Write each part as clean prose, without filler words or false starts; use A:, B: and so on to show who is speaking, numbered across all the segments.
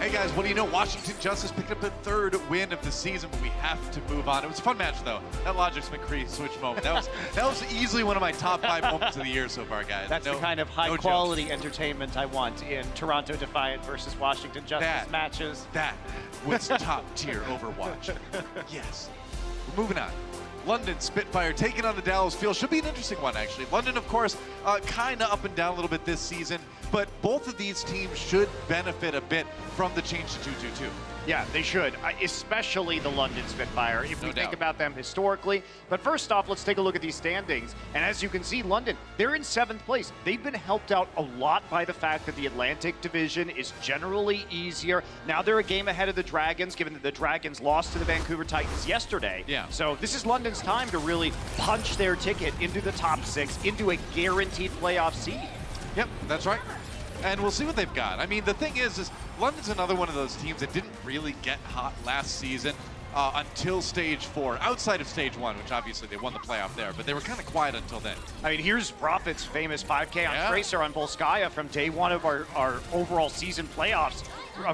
A: Hey guys, what do you know? Washington Justice picked up the 3rd win of the season, but we have to move on. It was a fun match though. That Logic's McCree switch moment. That was easily one of my top 5 moments of the year so far, guys.
B: That's the kind of high quality entertainment I want in Toronto Defiant versus Washington Justice matches.
A: That was top tier Overwatch. Yes. We're moving on. London Spitfire taking on the Dallas Fuel. Should be an interesting one, actually. London, of course, kind of up and down a little bit this season, but both of these teams should benefit a bit from the change to 2-2-2.
B: Yeah, they should, especially the London Spitfire, if we think about them historically. But first off, let's take a look at these standings. And as you can see, London, they're in 7th place. They've been helped out a lot by the fact that the Atlantic Division is generally easier. Now they're a game ahead of the Dragons, given that the Dragons lost to the Vancouver Titans yesterday.
A: Yeah.
B: So this is London's time to really punch their ticket into the top 6, into a guaranteed playoff seed.
A: Yep, that's right. And we'll see what they've got. I mean, the thing is London's another one of those teams that didn't really get hot last season until stage 4, outside of stage 1, which obviously they won the playoff there, but they were kind of quiet until then.
B: I mean, here's Profit's famous 5K on Tracer on Volskaya from day 1 of our overall season playoffs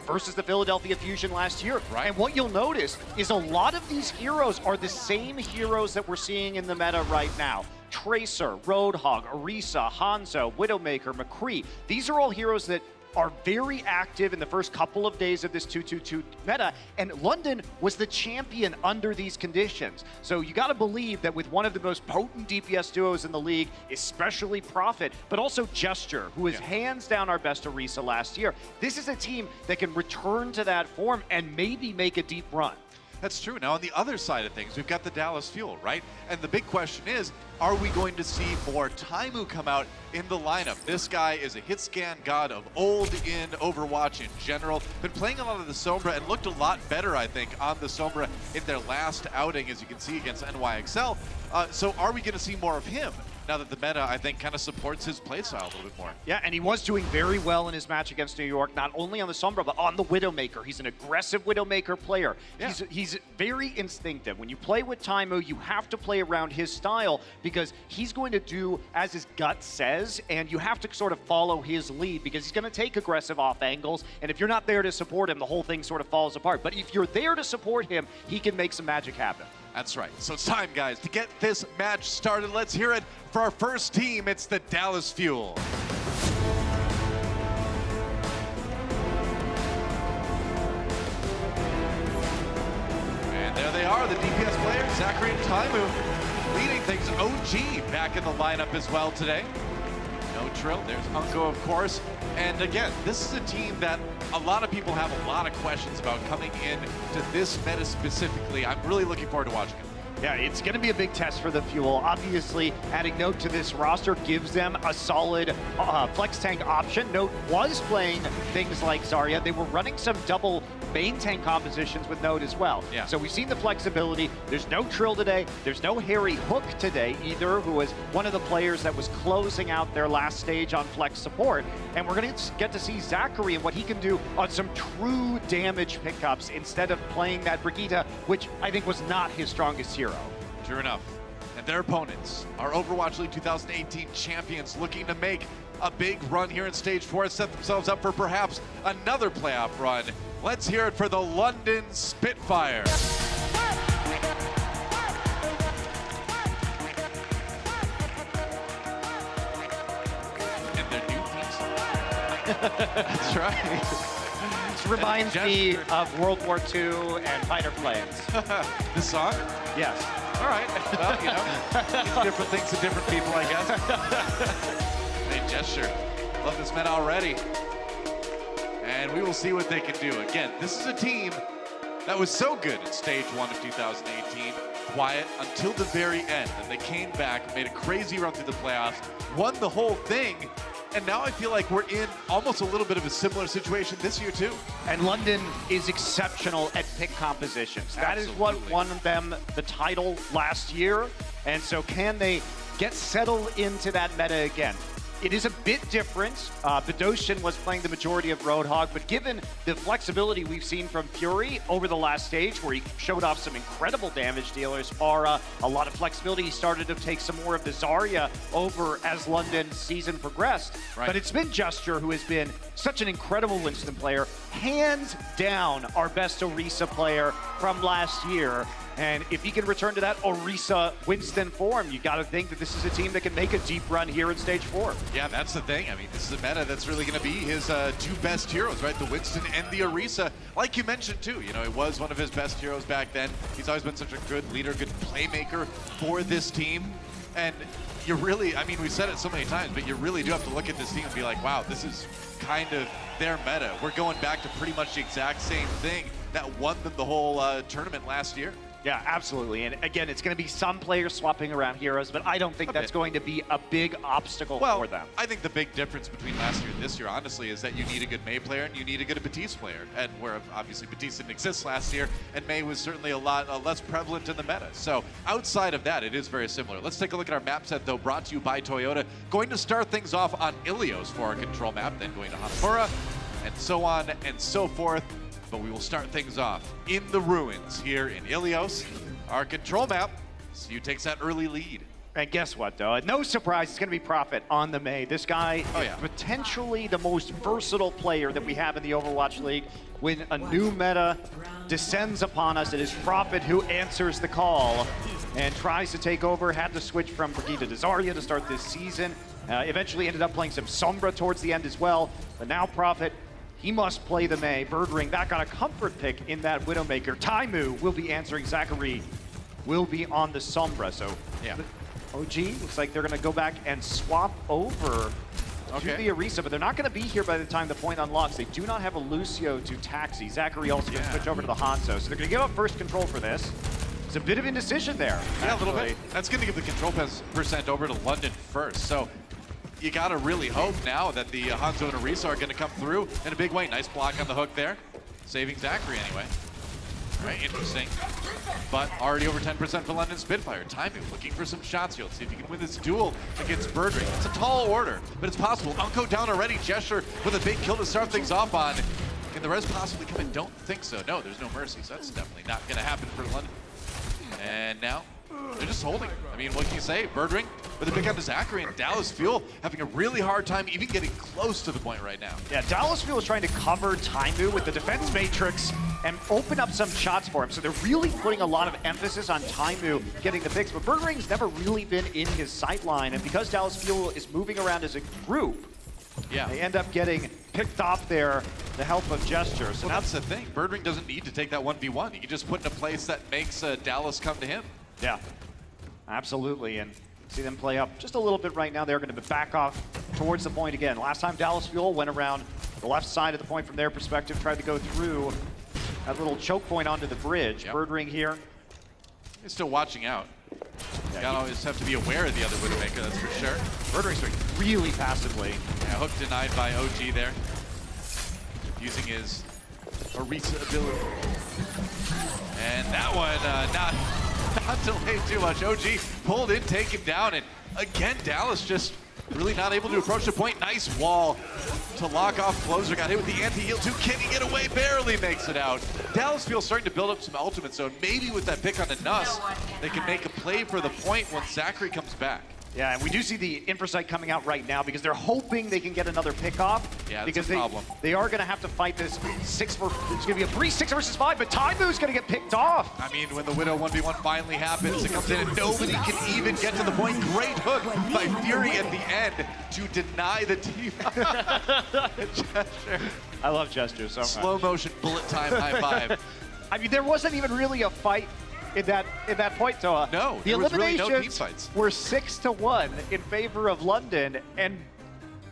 B: versus the Philadelphia Fusion last year.
A: Right.
B: And what you'll notice is a lot of these heroes are the same heroes that we're seeing in the meta right now. Tracer, Roadhog, Orisa, Hanzo, Widowmaker, McCree. These are all heroes that are very active in the first couple of days of this 2-2-2 meta, and London was the champion under these conditions. So you gotta believe that with one of the most potent DPS duos in the league, especially Profit, but also Gesture, who is hands down our best Orisa last year, this is a team that can return to that form and maybe make a deep run.
A: That's true. Now, on the other side of things, we've got the Dallas Fuel, right? And the big question is, are we going to see more Taimu come out in the lineup? This guy is a hit scan god of old in Overwatch in general. Been playing a lot of the Sombra and looked a lot better, I think, on the Sombra in their last outing, as you can see, against NYXL. So are we going to see more of him? Now that the meta, I think, kind of supports his playstyle a little bit more.
B: Yeah, and he was doing very well in his match against New York, not only on the Sombra, but on the Widowmaker. He's an aggressive Widowmaker player. Yeah. He's very instinctive. When you play with Taimu, you have to play around his style because he's going to do as his gut says, and you have to sort of follow his lead because he's going to take aggressive off angles, and if you're not there to support him, the whole thing sort of falls apart. But if you're there to support him, he can make some magic happen.
A: That's right. So it's time, guys, to get this match started. Let's hear it for our first team. It's the Dallas Fuel. And there they are, the DPS players, Zachary and Taimu, leading things. OG back in the lineup as well today. No Trill, there's Unko, of course. And again, this is a team that a lot of people have a lot of questions about coming in to this meta specifically. I'm really looking forward to watching it.
B: Yeah, it's going to be a big test for the Fuel. Obviously, adding Note to this roster gives them a solid flex tank option. Note was playing things like Zarya. They were running some double main tank compositions with Note as well.
A: Yeah.
B: So we've seen the flexibility. There's no Trill today. There's no Harry Hook today either, who was one of the players that was closing out their last stage on flex support. And we're going to get to see Zachary and what he can do on some true damage pickups instead of playing that Brigitte, which I think was not his strongest hero.
A: True enough. And their opponents are Overwatch League 2018 champions looking to make a big run here in stage 4 and set themselves up for perhaps another playoff run. Let's hear it for the London Spitfire. And their new theme song. That's right.
B: This reminds me of World War II and fighter planes.
A: This song?
B: Yes.
A: All right. Well, you know, different things to different people, I guess. They gesture. Love this meta already. And we will see what they can do. Again, this is a team that was so good in stage 1 of 2018. Quiet until the very end. And they came back, made a crazy run through the playoffs, won the whole thing. And now I feel like we're in almost a little bit of a similar situation this year, too.
B: And London is exceptional at pick compositions. That is what won them the title last year. And so can they get settled into that meta again? it is a bit different. Bedosian was playing the majority of Roadhog, but given the flexibility we've seen from Fury over the last stage, where he showed off some incredible damage dealers, Pharah, a lot of flexibility, he started to take some more of the Zarya over as London's season progressed.
A: Right.
B: But it's been Gesture who has been such an incredible Winston player, hands down our best Orisa player from last year. And if he can return to that Orisa Winston form, you got to think that this is a team that can make a deep run here in stage 4.
A: Yeah, that's the thing. I mean, this is a meta that's really going to be his two best heroes, right? The Winston and the Orisa. Like you mentioned too, you know, it was one of his best heroes back then. He's always been such a good leader, good playmaker for this team. And you really, I mean, we said it so many times, but you really do have to look at this team and be like, wow, this is kind of their meta. We're going back to pretty much the exact same thing that won them the whole tournament last year.
B: Yeah, absolutely. And again, it's going to be some players swapping around heroes, but I don't think that's going to be a big obstacle for them.
A: I think the big difference between last year and this year, honestly, is that you need a good Mei player and you need a good Batiste player. And where obviously Batiste didn't exist last year, and Mei was certainly a lot less prevalent in the meta. So outside of that, it is very similar. Let's take a look at our map set, though, brought to you by Toyota. Going to start things off on Ilios for our control map, then going to Hanamura, and so on and so forth. But we will start things off in the ruins here in Ilios. Our control map, Su takes that early lead.
B: And guess what, though? No surprise, it's going to be Prophet on the Mei. This guy is potentially the most versatile player that we have in the Overwatch League. When a new meta descends upon us, it is Prophet who answers the call and tries to take over. Had to switch from Brigitte to Zarya to start this season. Eventually ended up playing some Sombra towards the end as well. But now Prophet, he must play the Mei. Birdring back on a comfort pick in that Widowmaker. Taimu will be answering. Zachary will be on the Sombra. So
A: yeah,
B: OG looks like they're going to go back and swap over to the Orisa, but they're not going to be here by the time the point unlocks. They do not have a Lucio to taxi. Zachary also going to switch over to the Hanzo. So they're going to give up first control for this. It's a bit of indecision there.
A: Yeah, a little bit. That's going to give the control percent over to London first. So you got to really hope now that the Hanzo and Orisa are going to come through in a big way. Nice block on the hook there. Saving Zachary anyway. Right, interesting. But already over 10% for London Spitfire. Taimu looking for some shots here. Let's see if he can win this duel against Birdring. It's a tall order, but it's possible. Unko down already. Gesture with a big kill to start things off on. Can the res possibly come in? Don't think so. No, there's no mercy, so that's definitely not going to happen for London. And now they're just holding. I mean, what can you say? Birdring with a big up to Zachary, and Dallas Fuel having a really hard time even getting close to the point right now.
B: Yeah, Dallas Fuel is trying to cover Taimu with the defense matrix and open up some shots for him. So they're really putting a lot of emphasis on Taimu getting the picks, but Birdring's never really been in his sight line, and because Dallas Fuel is moving around as a group, they end up getting picked off there, the help of Gesture. So
A: well, that's the thing. Birdring doesn't need to take that 1v1. He can just put in a place that makes Dallas come to him.
B: Yeah, absolutely. And see them play up just a little bit right now. They're going to back off towards the point again. Last time Dallas Fuel went around the left side of the point from their perspective, tried to go through that little choke point onto the bridge. Birdring here.
A: He's still watching out. You gotta always have to be aware of the other Widowmaker, that's for sure.
B: Birdring's doing really passively.
A: Yeah, hook denied by OG there. Using his Orisa ability. And that one, not delayed too much. OG pulled in, taken down, and again, Dallas just really not able to approach the point. Nice wall to lock off closer. Got hit with the anti-heal too. Can he get away? Barely makes it out. Dallas feels starting to build up some ultimate zone. Maybe with that pick on the Nuss, they can make a play for the point when Zachary comes back.
B: Yeah, and we do see the Infrasight coming out right now because they're hoping they can get another pick off.
A: Yeah,
B: because
A: that's a problem.
B: They are going to have to fight this it's going to be a 3-6 versus 5, but Taimu's going to get picked off.
A: I mean, when the Widow 1v1 finally happens, it comes in and nobody can even get to the point. Great hook by Fury at the end to deny the team. Gesture.
B: I love Gesture so much.
A: Slow motion bullet time high five.
B: I mean, there wasn't even really a fight in that point, Toa.
A: No,
B: the
A: there was really
B: eliminations
A: no team fights.
B: were 6-1 in favor of London, and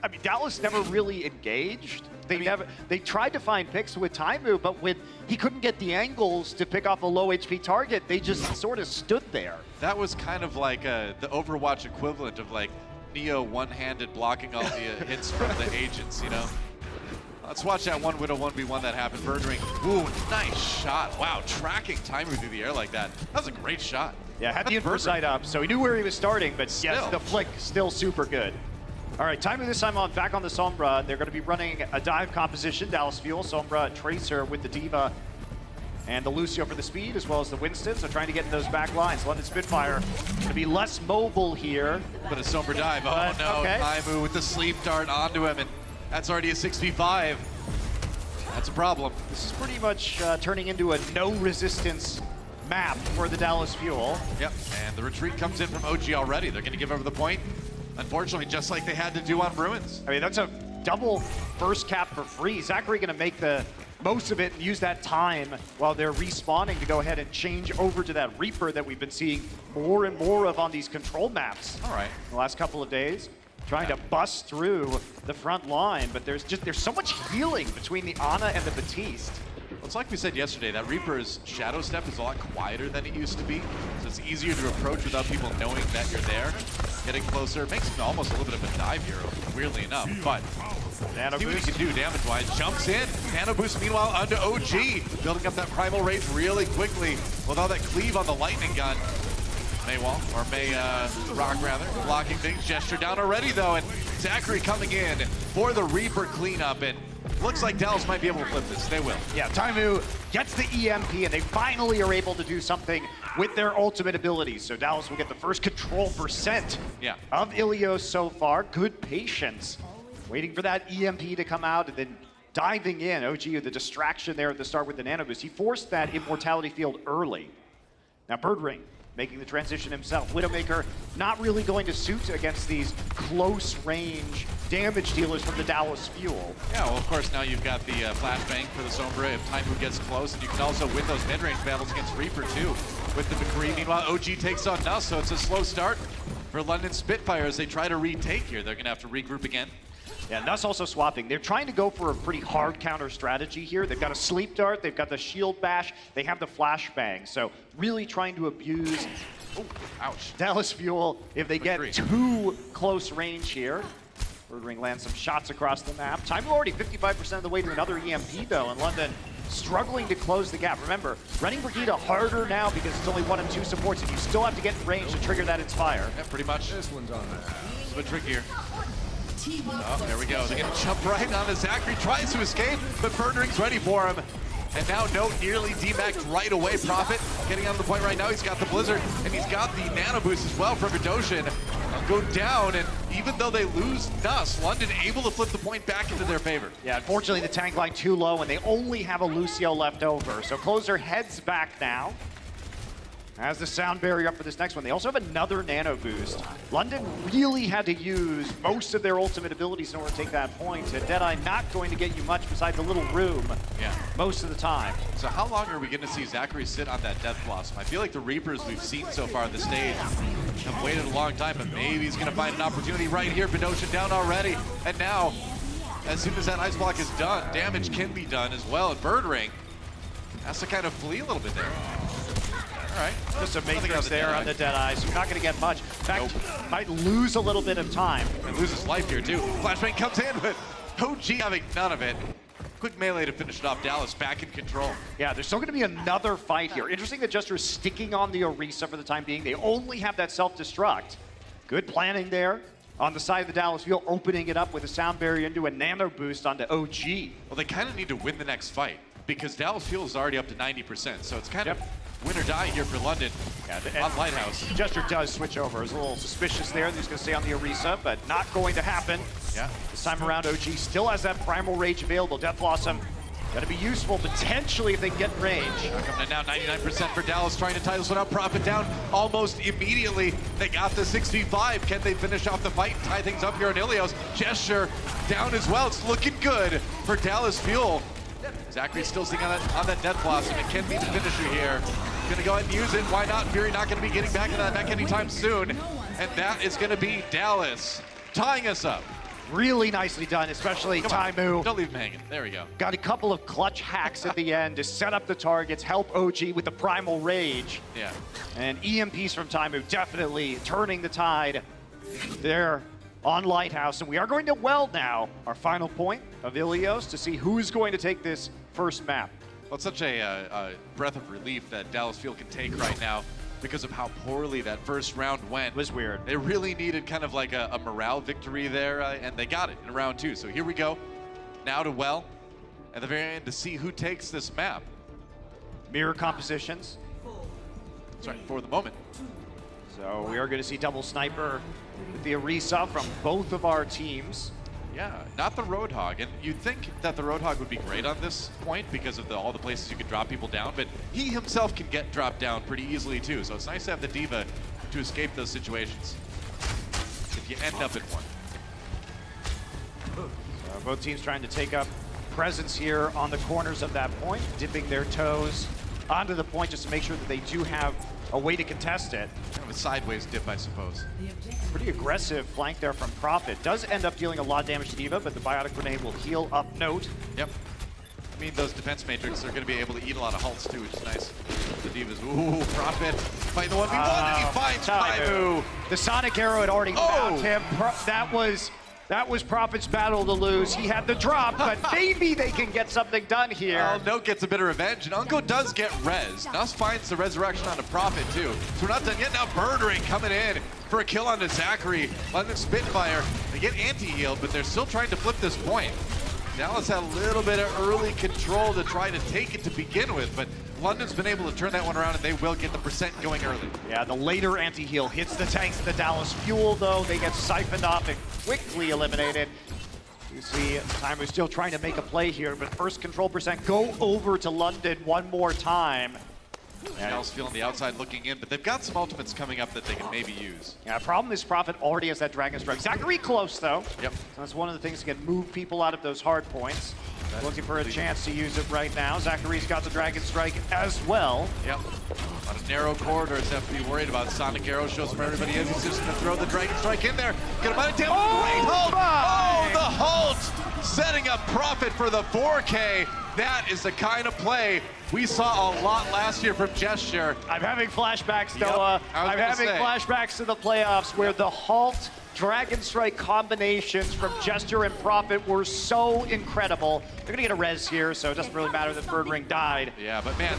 B: I mean Dallas never really engaged. They tried to find picks with Taimu, but when he couldn't get the angles to pick off a low HP target, they just sort of stood there.
A: That was kind of like the Overwatch equivalent of like Neo one-handed blocking all the hits from the agents, you know? Let's watch that one Widow 1v1 that happened. Birdring, ooh, nice shot. Wow, tracking Taimu through the air like that. That was a great shot.
B: Yeah, had the Infrasight up, so he knew where he was starting, but yes, the flick still super good. All right, time this time on back on the Sombra. They're going to be running a dive composition. Dallas Fuel, Sombra, Tracer with the D.Va, and the Lucio for the speed, as well as the Winston. So trying to get in those back lines. London Spitfire going to be less mobile here.
A: But a Sombra dive. Oh no,
B: okay.
A: Taimu with the sleep dart onto him, and that's already a 6v5. That's a problem.
B: This is pretty much turning into a no resistance map for the Dallas Fuel.
A: Yep, and the retreat comes in from OG already. They're going to give over the point. Unfortunately, just like they had to do on Bruins.
B: I mean, that's a double first cap for free. Zachary going to make the most of it and use that time while they're respawning to go ahead and change over to that Reaper that we've been seeing more and more of on these control maps.
A: All right.
B: The last couple of days, trying to bust through the front line, but there's so much healing between the Ana and the Baptiste.
A: Well, it's like we said yesterday, that Reaper's shadow step is a lot quieter than it used to be, so it's easier to approach without people knowing that you're there. Getting closer makes him almost a little bit of a dive hero, weirdly enough, but
B: Nano
A: see what he
B: boost.
A: can do damage-wise. Jumps in, Nano boost meanwhile onto OG, building up that primal rage really quickly with all that cleave on the lightning gun. Rock rather, blocking things. Gesture down already though, and Zachary coming in for the Reaper cleanup, and looks like Dallas might be able to flip this. They will.
B: Yeah, Taimu gets the EMP, and they finally are able to do something with their ultimate abilities. So Dallas will get the first control percent of Ilios so far. Good patience. Waiting for that EMP to come out and then diving in. OG with the distraction there at the start with the Nano Boost. He forced that Immortality field early. Now Birdring making the transition himself. Widowmaker not really going to suit against these close range damage dealers from the Dallas Fuel.
A: Yeah, well, of course, now you've got the flashbang for the Sombra if Taimu gets close, and you can also win those mid-range battles against Reaper, too, with the McCree. Meanwhile, OG takes on Nuss, so it's a slow start for London Spitfire as they try to retake here. They're going to have to regroup again.
B: Yeah, Nuss also swapping. They're trying to go for a pretty hard counter strategy here. They've got a sleep dart, they've got the shield bash, they have the flashbang. So really trying to abuse Dallas Fuel if they get too close range here. Birdring lands some shots across the map. Time already 55% of the way to another EMP though, and London struggling to close the gap. Remember, running Brigida harder now because it's only 1 and 2 supports, and you still have to get in range to trigger that Inspire.
A: Yeah, pretty much.
C: This one's on there.
A: It's a bit trickier. Oh, there we go. They're going to jump right on as Zachary tries to escape, but Birdring's ready for him. And now Note nearly demacked right away. Prophet getting on the point right now. He's got the Blizzard, and he's got the Nano Boost as well from Vidoshin. Go down, and even though they lose Nuss, London able to flip the point back into their favor.
B: Yeah, unfortunately the tank line too low, and they only have a Lucio left over. So Closer heads back now. Has the sound barrier up for this next one. They also have another Nano Boost. London really had to use most of their ultimate abilities in order to take that point. And Deadeye not going to get you much besides a little room most of the time.
A: So how long are we going to see Zachary sit on that Death Blossom? I feel like the Reapers we've seen so far on the stage have waited a long time, but maybe he's going to find an opportunity right here. Vidoshin down already. And now, as soon as that Ice Block is done, damage can be done as well. And Birdring has to kind of flee a little bit there. All right.
B: Just a matrix there on the Deadeye, so you're not going to get much. In fact, might lose a little bit of time.
A: And loses life here, too. Flashbang comes in, but OG having none of it. Quick melee to finish it off. Dallas back in control.
B: Yeah, there's still going to be another fight here. Interesting that Jester's sticking on the Orisa for the time being. They only have that self-destruct. Good planning there on the side of the Dallas Fuel, opening it up with a sound barrier into a Nano Boost onto OG.
A: Well, they kind of need to win the next fight because Dallas Fuel is already up to 90%, so it's kind of win or die here for London on Lighthouse.
B: Jester does switch over. It's a little suspicious there. He's going to stay on the Orisa, but not going to happen.
A: Yeah.
B: This time around, OG still has that Primal Rage available. Death Blossom going to be useful potentially if they get range.
A: Coming in now, 99% for Dallas, trying to tie this one up. Profit down almost immediately. They got the 6v5. Can they finish off the fight and tie things up here on Ilios? Gesture down as well. It's looking good for Dallas Fuel. Zachary's still sitting on that Death Blossom. It can be the finisher here. Gonna go ahead and use it. Why not? Fury not gonna be getting back into that mech anytime soon. And that is gonna be Dallas tying us up.
B: Really nicely done, especially Taimu.
A: Don't leave him hanging. There we go.
B: Got a couple of clutch hacks at the end to set up the targets, help OG with the Primal Rage.
A: Yeah.
B: And EMPs from Taimu definitely turning the tide there on Lighthouse. And we are going to Weld now, our final point of Ilios, to see who's going to take this first map.
A: Well, it's such a breath of relief that Dallas Fuel can take right now. because of how poorly that first round went.
B: It was weird.
A: It really needed kind of like a morale victory there, and they got it in round 2. So here we go. Now to Well, at the very end, to see who takes this map.
B: Mirror compositions.
A: Sorry, for the moment.
B: So we are going to see double sniper with the Orisa from both of our teams.
A: Yeah, not the Roadhog. And you'd think that the Roadhog would be great on this point because of all the places you could drop people down, but he himself can get dropped down pretty easily too. So it's nice to have the D.Va to escape those situations if you end up in one.
B: So both teams trying to take up presence here on the corners of that point, dipping their toes onto the point just to make sure that they do have a way to contest it.
A: Kind of a sideways dip, I suppose.
B: Pretty aggressive flank there from Prophet. Does end up dealing a lot of damage to D.Va, but the Biotic Grenade will heal up Note.
A: Yep. I mean, those defense matrix are going to be able to eat a lot of hulks too, which is nice. The D.Va's, ooh, Prophet fighting the 1v1, and he finds Taimu.
B: The Sonic Arrow had already found him. That was Prophet's battle to lose. He had the drop, but maybe they can get something done here.
A: Well, Note gets a bit of revenge, and Unko does get res. Nuss finds the resurrection on the Prophet, too. So we're not done yet. Now Birdring coming in for a kill onto Zachary. London Spitfire, they get anti-healed, but they're still trying to flip this point. Dallas had a little bit of early control to try to take it to begin with, but London's been able to turn that one around, and they will get the percent going early.
B: Yeah, the later anti-heal hits the tanks of the Dallas Fuel, though. They get siphoned off and quickly eliminated. You see Taimu still trying to make a play here, but first control percent go over to London one more time.
A: Dallas feeling the outside looking in, but they've got some ultimates coming up that they can maybe use.
B: Yeah, problem is Prophet already has that Dragon Strike. Zachary close, though.
A: Yep.
B: So that's one of the things that can move people out of those hard points. Looking for a chance to use it right now. Zachary's got the Dragon Strike as well.
A: Yep. On a narrow corridor, it's have to be worried about. Sonic Arrow shows where everybody is. He's just going to throw the Dragon Strike in there. Get a bite of damage. Great ult! Oh, the Halt! Setting up Prophet for the 4K. That is the kind of play we saw a lot last year from Gesture.
B: I'm having flashbacks, Noah. I'm having flashbacks to the playoffs where the Halt Dragon Strike combinations from Gesture and Prophet were so incredible. They're gonna get a res here, so it doesn't really matter that Birdring died.
A: Yeah, but man,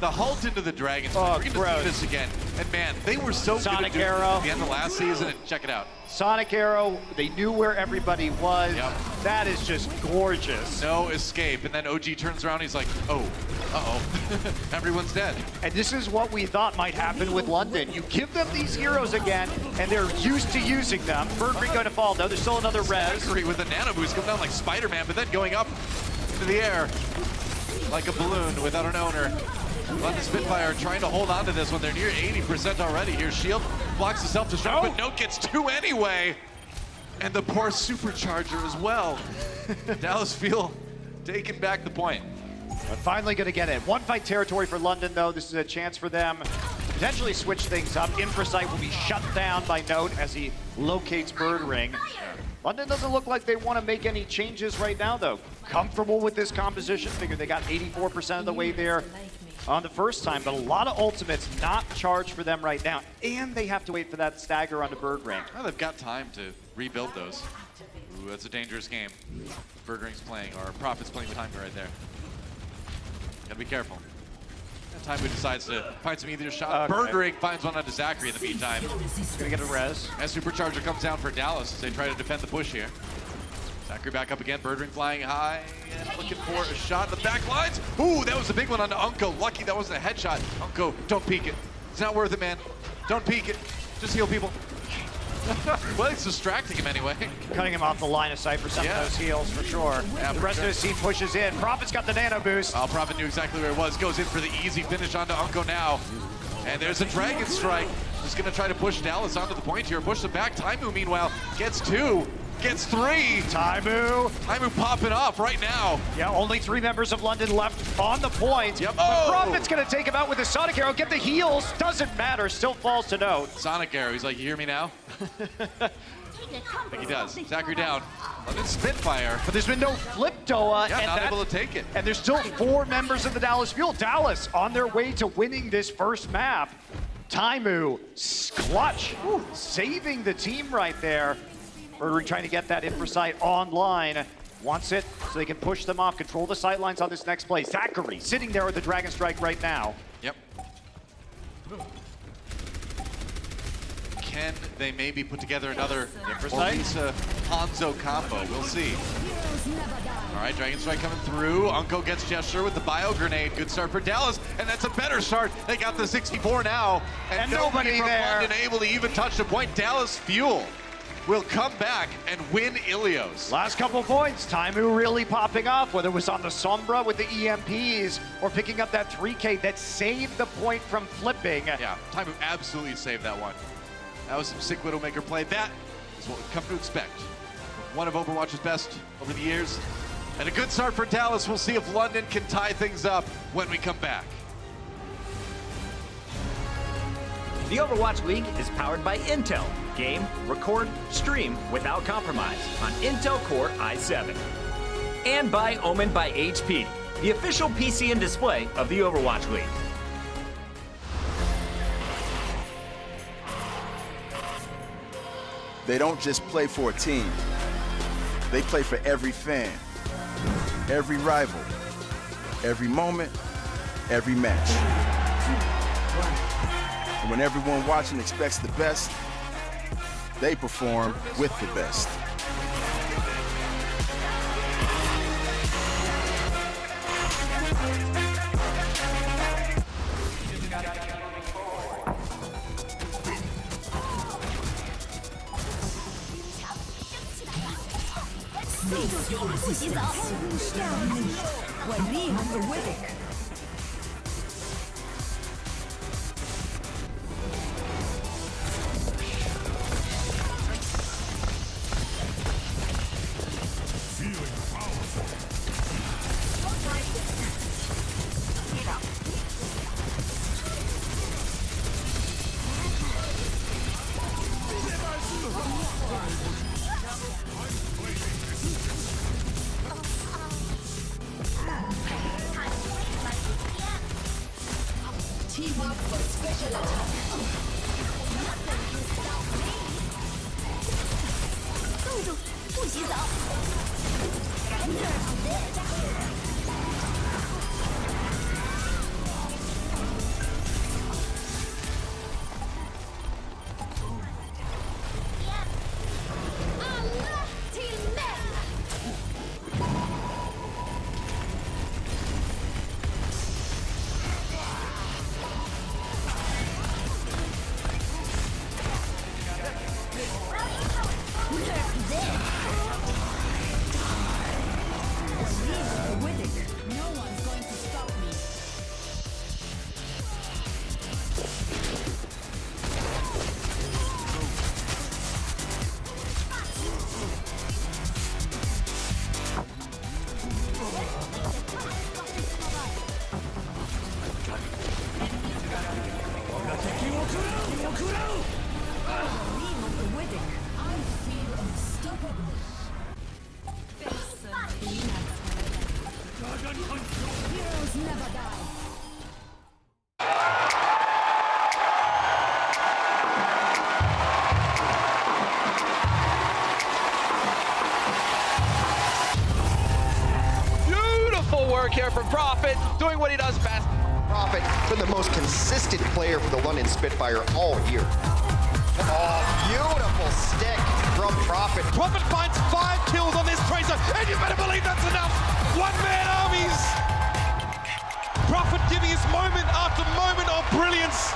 A: the Halt into the Dragon Strike, we're gonna see this again. And man, they were so
B: Sonic
A: good at
B: Arrow
A: at the end of last season, and check it out.
B: Sonic Arrow, they knew where everybody was.
A: Yep.
B: That is just gorgeous.
A: No escape, and then OG turns around, he's like, oh, uh-oh, everyone's dead.
B: And this is what we thought might happen with London. You give them these heroes again, and they're used to using them. Birdring going to fall, though. There's still another res.
A: Zachary with a nano boost coming down like Spider-Man, but then going up into the air like a balloon without an owner. London Spitfire trying to hold on to this one. They're near 80% already here. Shield blocks the self-destruct, but Note gets 2 anyway. And the poor supercharger as well. Dallas Fuel taking back the point.
B: But finally going to get it. One fight territory for London, though. This is a chance for them to potentially switch things up. Infrasight will be shut down by Note as he locates Birdring. London doesn't look like they want to make any changes right now, though. Comfortable with this composition. Figure they got 84% of the way there on the first time, but a lot of ultimates not charged for them right now, and they have to wait for that stagger onto Birdring.
A: Well, they've got time to rebuild those. Ooh, that's a dangerous game. Birdring's playing, or Prophet's playing behind me right there. Gotta be careful. That time we decides to find some easier shot.
B: Okay.
A: Birdring finds one onto Zachary in the meantime.
B: Gonna get a res.
A: As Supercharger comes down for Dallas as they try to defend the push here. Zachary back up again, Birdring flying high and looking for a shot in the back lines. Ooh, that was a big one onto Unko. Lucky that wasn't a headshot. Unko, don't peek it. It's not worth it, man. Don't peek it. Just heal people. Well, it's distracting him anyway.
B: Cutting him off the line of sight for some of those heals, for sure.
A: Yeah,
B: the rest of his team pushes in. Prophet's got the nano boost.
A: Oh, Prophet knew exactly where it was. Goes in for the easy finish onto Unko now. And there's a Dragon Strike. Just going to try to push Dallas onto the point here. Push them back. Taimu, meanwhile, gets 2. Gets 3. Taimu popping off right now.
B: Yeah, only 3 members of London left on the point.
A: Yep.
B: Oh! Prophet's gonna take him out with the Sonic Arrow, get the heals. Doesn't matter, still falls to Note.
A: Sonic Arrow, he's like, you hear me now? I think he does. Zachary down. London Spitfire.
B: But there's been no flip, Doa.
A: Yeah,
B: and
A: not able to take it.
B: And there's still 4 members of the Dallas Fuel. Dallas on their way to winning this first map. Taimu, clutch, saving the team right there. Birdring trying to get that Infrasight online. Wants it so they can push them off, control the sight lines on this next play. Zachary sitting there with the Dragon Strike right now.
A: Yep. can they maybe put together another
B: Precise.
A: Orisa Hanzo combo? We'll see. All right, Dragon Strike coming through. Unko gets Gesture with the bio grenade. Good start for Dallas, and that's a better start. They got the 64 now, and nobody from
B: there.
A: London able to even touch the point. Dallas Fuel will come back and win Ilios.
B: Last couple points, Taimu really popping off, whether it was on the Sombra with the EMPs or picking up that 3K that saved the point from flipping.
A: Yeah, Taimu absolutely saved that one. That was some sick Widowmaker play. That is what we've come to expect. One of Overwatch's best over the years. And a good start for Dallas. We'll see if London can tie things up when we come back.
C: The Overwatch League is powered by Intel. Game, record, stream without compromise on Intel Core i7. And by Omen by HP, the official PC and display of the Overwatch League.
D: They don't just play for a team. They play for every fan, every rival, every moment, every match. And when everyone watching expects the best, they perform with the best.
E: Teamwork for special attack. 冻住，不洗澡。alla till män! No one's going to stop me. I feel unstoppable. Heroes never die.
F: Beautiful work here from Prophet, doing what he does best.
G: Prophet, been the most consistent player for the London Spitfire all year. Oh, beautiful stick from Prophet.
F: Prophet finds 5 kills on this Tracer, and you better believe that's enough. One-man armies. Prophet giving us moment after moment of brilliance.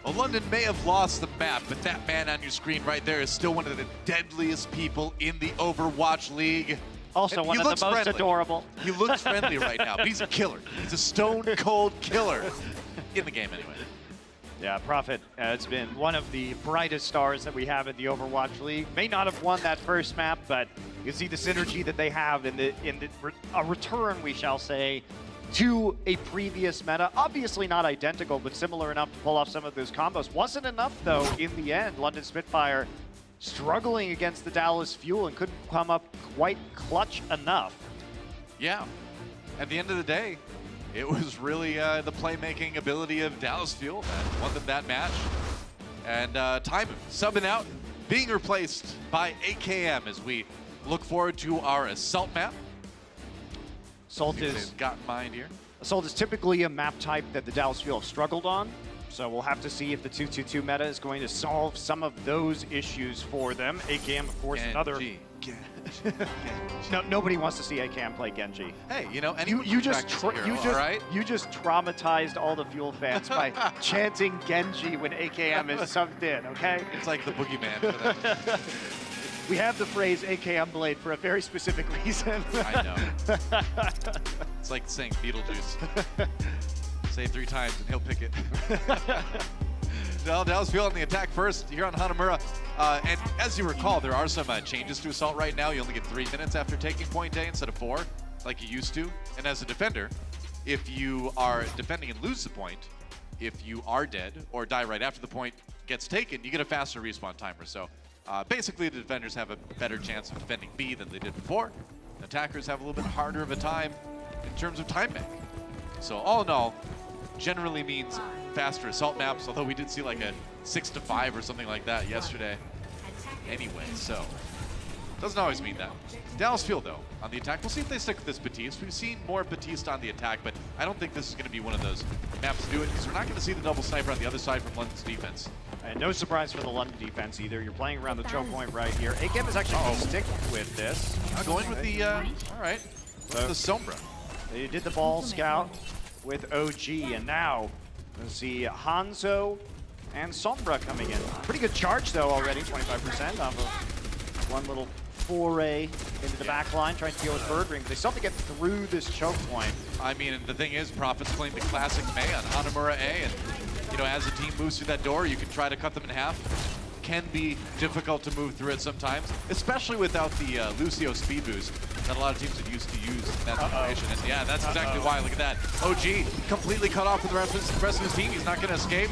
A: Well, London may have lost the map, but that man on your screen right there is still one of the deadliest people in the Overwatch League.
B: Also
A: And
B: one
A: he
B: of the
A: looks
B: most
A: friendly.
B: adorable.
A: He looks friendly right now, but he's a killer. He's a stone-cold killer. In the game, anyway.
B: Yeah, Prophet has been one of the brightest stars that we have in the Overwatch League. May not have won that first map, but you see the synergy that they have in a return, we shall say, to a previous meta. Obviously not identical, but similar enough to pull off some of those combos. Wasn't enough, though, in the end. London Spitfire struggling against the Dallas Fuel and couldn't come up quite clutch enough.
A: Yeah. At the end of the day, it was really the playmaking ability of Dallas Fuel that won them that match. And Taimu subbing out, being replaced by AKM as we look forward to our Assault map.
B: Assault
A: Things
B: is
A: they've got in mind here.
B: Assault is typically a map type that the Dallas Fuel have struggled on. So we'll have to see if the 2-2-2 meta is going to solve some of those issues for them. AKM, of course, another... No, nobody wants to see AKM play Genji.
A: Hey, you know,
B: You just traumatized all the Fuel fans by chanting Genji when AKM is subbed in, okay?
A: It's like the boogeyman for them.
B: We have the phrase AKM Blade for a very specific reason.
A: I know. It's like saying Beetlejuice. Say it 3 times and he'll pick it. Dallas Fuel on the attack first here on Hanamura. And as you recall, there are some changes to Assault right now. You only get 3 minutes after taking point A instead of 4, like you used to. And as a defender, if you are defending and lose the point, if you are dead or die right after the point gets taken, you get a faster respawn timer. So basically, the defenders have a better chance of defending B than they did before. Attackers have a little bit harder of a time in terms of time bank. So all in all, generally means faster assault maps, although we did see like a 6-5 or something like that yesterday anyway, so doesn't always mean that. Dallas Fuel, though, on the attack. We'll see if they stick with this Batiste. We've seen more Batiste on the attack, but I don't think this is going to be one of those maps to do it, because we're not going to see the double sniper on the other side from London's defense.
B: And no surprise for the London defense either. You're playing around the choke point right here. AKM is actually going to stick with this.
A: Going with the, all right, with the Sombra.
B: They did the ball scout with OG, and now we'll see Hanzo and Sombra coming in. Pretty good charge, though, already, 25% off of one little foray into the back line, trying to deal with Bird Ring. But they still have to get through this choke point.
A: I mean, and the thing is, Prophet's playing the classic Mei on Hanamura A, and, you know, as the team moves through that door, you can try to cut them in half. Can be difficult to move through it sometimes, especially without the Lucio speed boost that a lot of teams are used to use in that situation. And yeah, that's exactly why. Look at that. OG completely cut off with the rest of his team. He's not going to escape.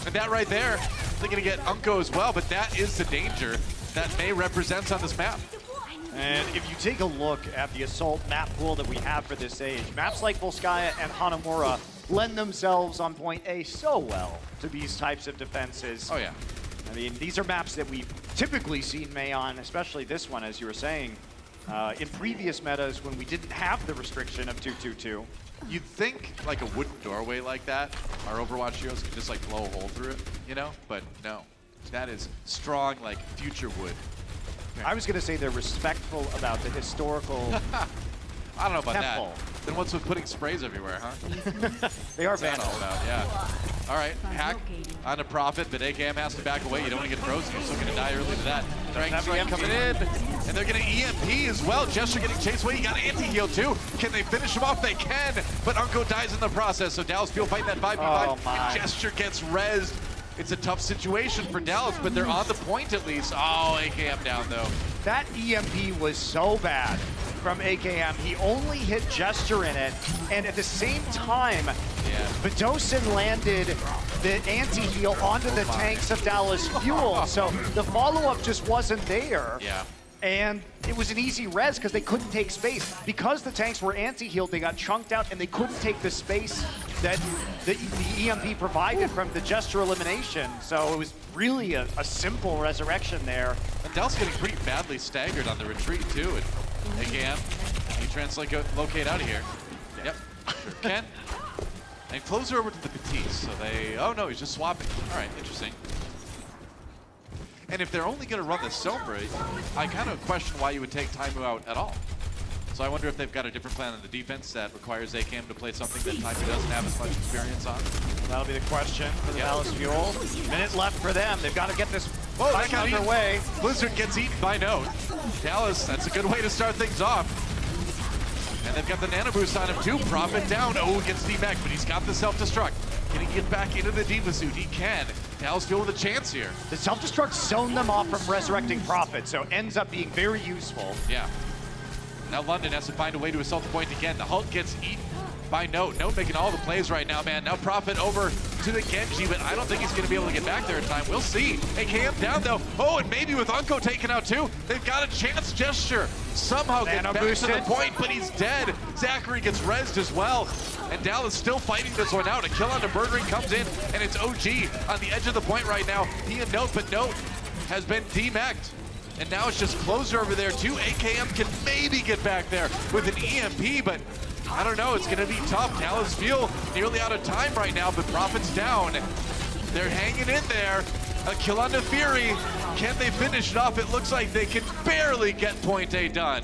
A: And that right there, they're going to get Unko as well, but that is the danger that Mei represents on this map.
B: And if you take a look at the Assault map pool that we have for this age, maps like Volskaya and Hanamura lend themselves on point A so well to these types of defenses.
A: Oh, yeah.
B: I mean, these are maps that we've typically seen Mei on, especially this one, as you were saying, in previous metas when we didn't have the restriction of 2-2-2.
A: You'd think like a wooden doorway like that, our Overwatch heroes could just like blow a hole through it, you know? But no, that is strong like future wood.
B: I was going to say they're respectful about the historical
A: I don't know about
B: temple.
A: that. Then what's with putting sprays everywhere, huh?
B: They are
A: What's that all
B: vandals.
A: about? Yeah. All right, hack on a Prophet, but AKM has to back away. You don't want to get frozen. You're still going to die early to that. Dragon Strike coming in, and they're going to EMP as well. Gesture getting chased away. You got anti-heal too. Can they finish him off? They can, but Unko dies in the process. So Dallas Fuel fighting that 5v5. And Gesture gets rezzed. It's a tough situation for Dallas, but they're on the point at least. Oh, AKM down though.
B: That EMP was so bad from AKM. He only hit Gesture in it, and at the same time, Vidosin landed the anti-heal onto the tanks of Dallas Fuel, so the follow-up just wasn't there.
A: Yeah.
B: And it was an easy res because they couldn't take space. Because the tanks were anti-healed, they got chunked out and they couldn't take the space that the EMP provided from the Gesture elimination. So it was really a simple resurrection there.
A: And Dal's getting pretty badly staggered on the retreat too. And AKM, he translocate out of here. Yep, sure can. And closer over to the Batiste. So they, oh no, he's just swapping. All right, interesting. And if they're only going to run the Sombra, I kind of question why you would take Taimu out at all. So I wonder if they've got a different plan on the defense that requires AKM to play something that Taimu doesn't have as much experience on.
B: That'll be the question for the Dallas Fuel. Minute left for them. They've got to get this fight
A: got
B: underway.
A: Blizzard gets eaten by Note. Dallas, that's a good way to start things off. And they've got the nano boost on him too. Prophet down. Oh, gets D-Mech, but he's got the self-destruct. Can he get back into the Diva suit? He can. Dallas Fuel with a chance here.
B: The self-destruct zoned them off from resurrecting Prophet, so ends up being very useful.
A: Yeah. Now London has to find a way to assault the point again. The Hulk gets eaten by Note. Note making all the plays right now, man. Now Prophet over to the Genji, but I don't think he's going to be able to get back there in time. We'll see. AKM down, though. Oh, and maybe with Unko taken out, too. They've got a chance. Gesture somehow gets back to the point, but he's dead. Zachary gets rezzed as well. And Dallas still fighting this one out. A kill on the Bird Ring comes in, and it's OG on the edge of the point right now. He and Note, but Note has been D-Mech'd. And now it's just closer over there, too. AKM can maybe get back there with an EMP, but I don't know, it's gonna be tough. Dallas feel nearly out of time right now, but Prophet's down. They're hanging in there. A kill on the Fury. Can they finish it off? It looks like they can barely get point A done.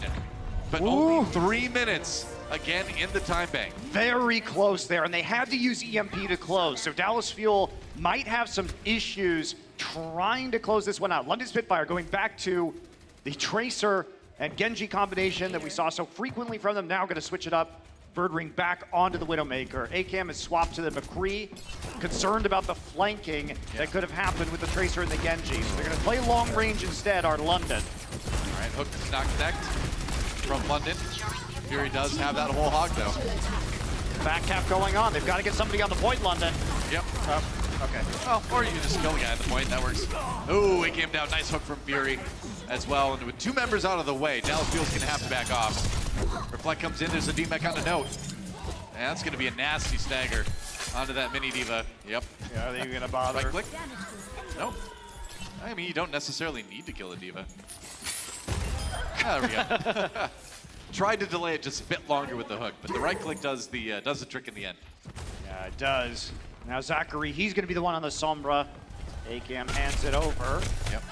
A: But only 3 minutes, again, in the time bank.
B: Very close there, and they had to use EMP to close. So Dallas Fuel might have some issues trying to close this one out. London Spitfire going back to the Tracer and Genji combination that we saw so frequently from them. Now going to switch it up. Birdring back onto the Widowmaker. ACAM is swapped to the McCree. Concerned about the flanking that could have happened with the Tracer and the Genji. So they're going to play long range instead, our London.
A: All right, hook does not connect from London. Fury does have that whole hog, though.
B: Back cap going on. They've got to get somebody on the point, London.
A: Yep.
B: Okay.
A: Well, or you can just kill the guy at the point. That works. Oh, it came down. Nice hook from Fury as well. And with 2 members out of the way, Dallas Fuel's going to have to back off. Reflect comes in. There's a D-Mech on the note. And that's going to be a nasty stagger onto that mini diva. Yep.
B: Yeah, are they going to bother?
A: Right click. Nope. I mean, you don't necessarily need to kill a diva. There we go. Tried to delay it just a bit longer with the hook, but the right click does the trick in the end.
B: Yeah, it does. Now Zachary, he's going to be the one on the Sombra. ACAM hands it over.
A: Yep.